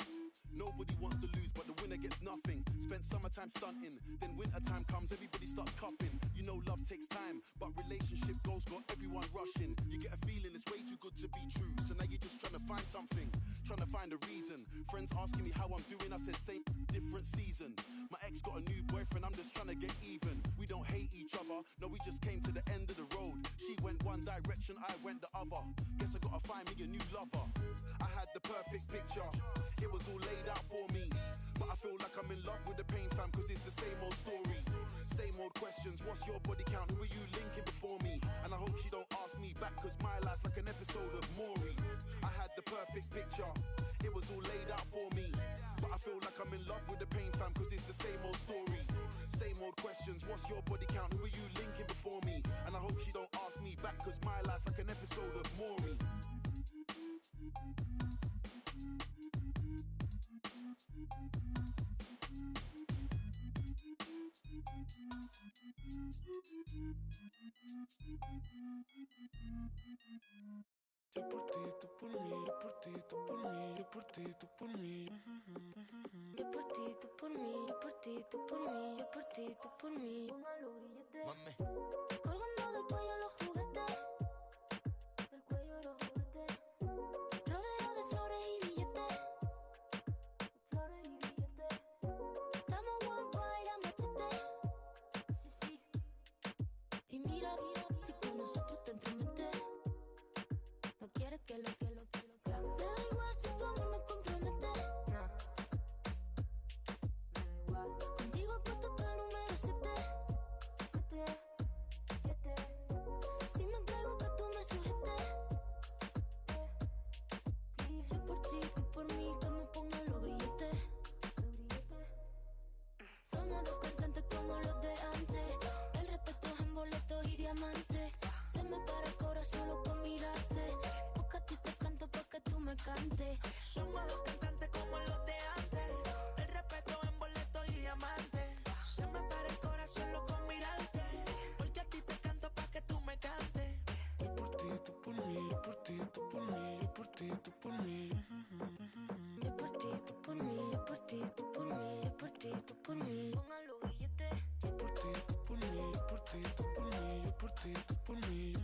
Nobody wants to lose, but the winner gets nothing. Spent summertime stunting, then wintertime comes, everybody starts coughing. You know love takes time, but relationship goals got everyone rushing. You get a feeling it's way too good to be true, so now you're just trying to find something, trying to find a reason. Friends asking me how I'm doing, I said same, different season. My ex got a new boyfriend, I'm just trying to get even. We don't hate each other, no, we just came to the end of the road. She went one direction, I went the other. Guess I gotta find me a new lover. I had the perfect picture, it was all laid out for me. But I feel like I'm in love with the pain fam, cause it's the same old story. Same old questions, what's your body count? Who are you linking before me? And I hope she don't ask me back, cause my life like an episode of Maury. I had the perfect picture, it was all laid out for me. But I feel like I'm in love with the pain fam, cause it's the same old story. Same old questions, what's your body count? Who are you linking before me? And I hope she don't ask me back, cause my life like an episode of Maury. Yo por ti, tú por mí, yo por ti, tú por mí, yo por ti, tú por mí. Yo por ti, tú por mí, yo por ti, tú por mí, yo por ti, tú por mí. Mami. Colgando del cuello los juguetes, del cuello los juguetes. Rodeado de flores y billetes, flores y billetes. Estamos worldwide a machete, sí, sí. Y mira, si con nosotros te entrometes, no quieres que lo. Me da igual si tu amor me compromete. Contigo he puesto hasta el número 7. Si me entrego que tú me sujetes. Yo por ti, tú por mí, que me pongan los grilletes. Somos dos cantantes como los de antes. El respeto es en boletos y diamantes. Se me para el corazón solo con mirarte. Porque a ti te canto pa' que tú me cantes. Somos dos cantantes como los de antes. El respeto en boleto y diamante. Se me para el corazón solo con mirarte. Porque a ti te canto pa' que tú me cantes. Yo por ti, tú por mí, yo por ti, tú por mí, yo por ti, tú por mí. Yo por ti, tú por mí, yo por ti, tú por mí, yo por ti, tú por mí. Pongan los billetes. Yo por ti, tú por mí, yo por ti, tú por mí, yo por ti, tú por mí.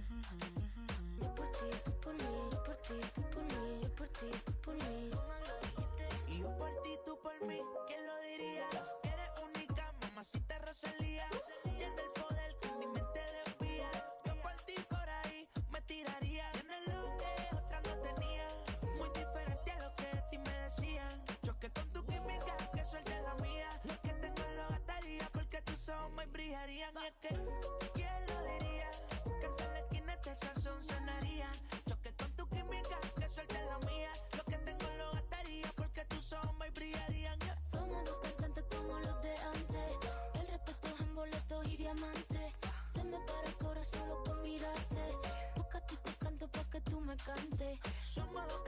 Yo por ti, tú por mí, yo por ti, tú por mí, yo por ti, tú por mí. Pongan los billetes. Y yo por ti, tú por mí, ¿quién lo diría? Eres única, mamacita Rosalía. Tiene el poder picante. Somos dos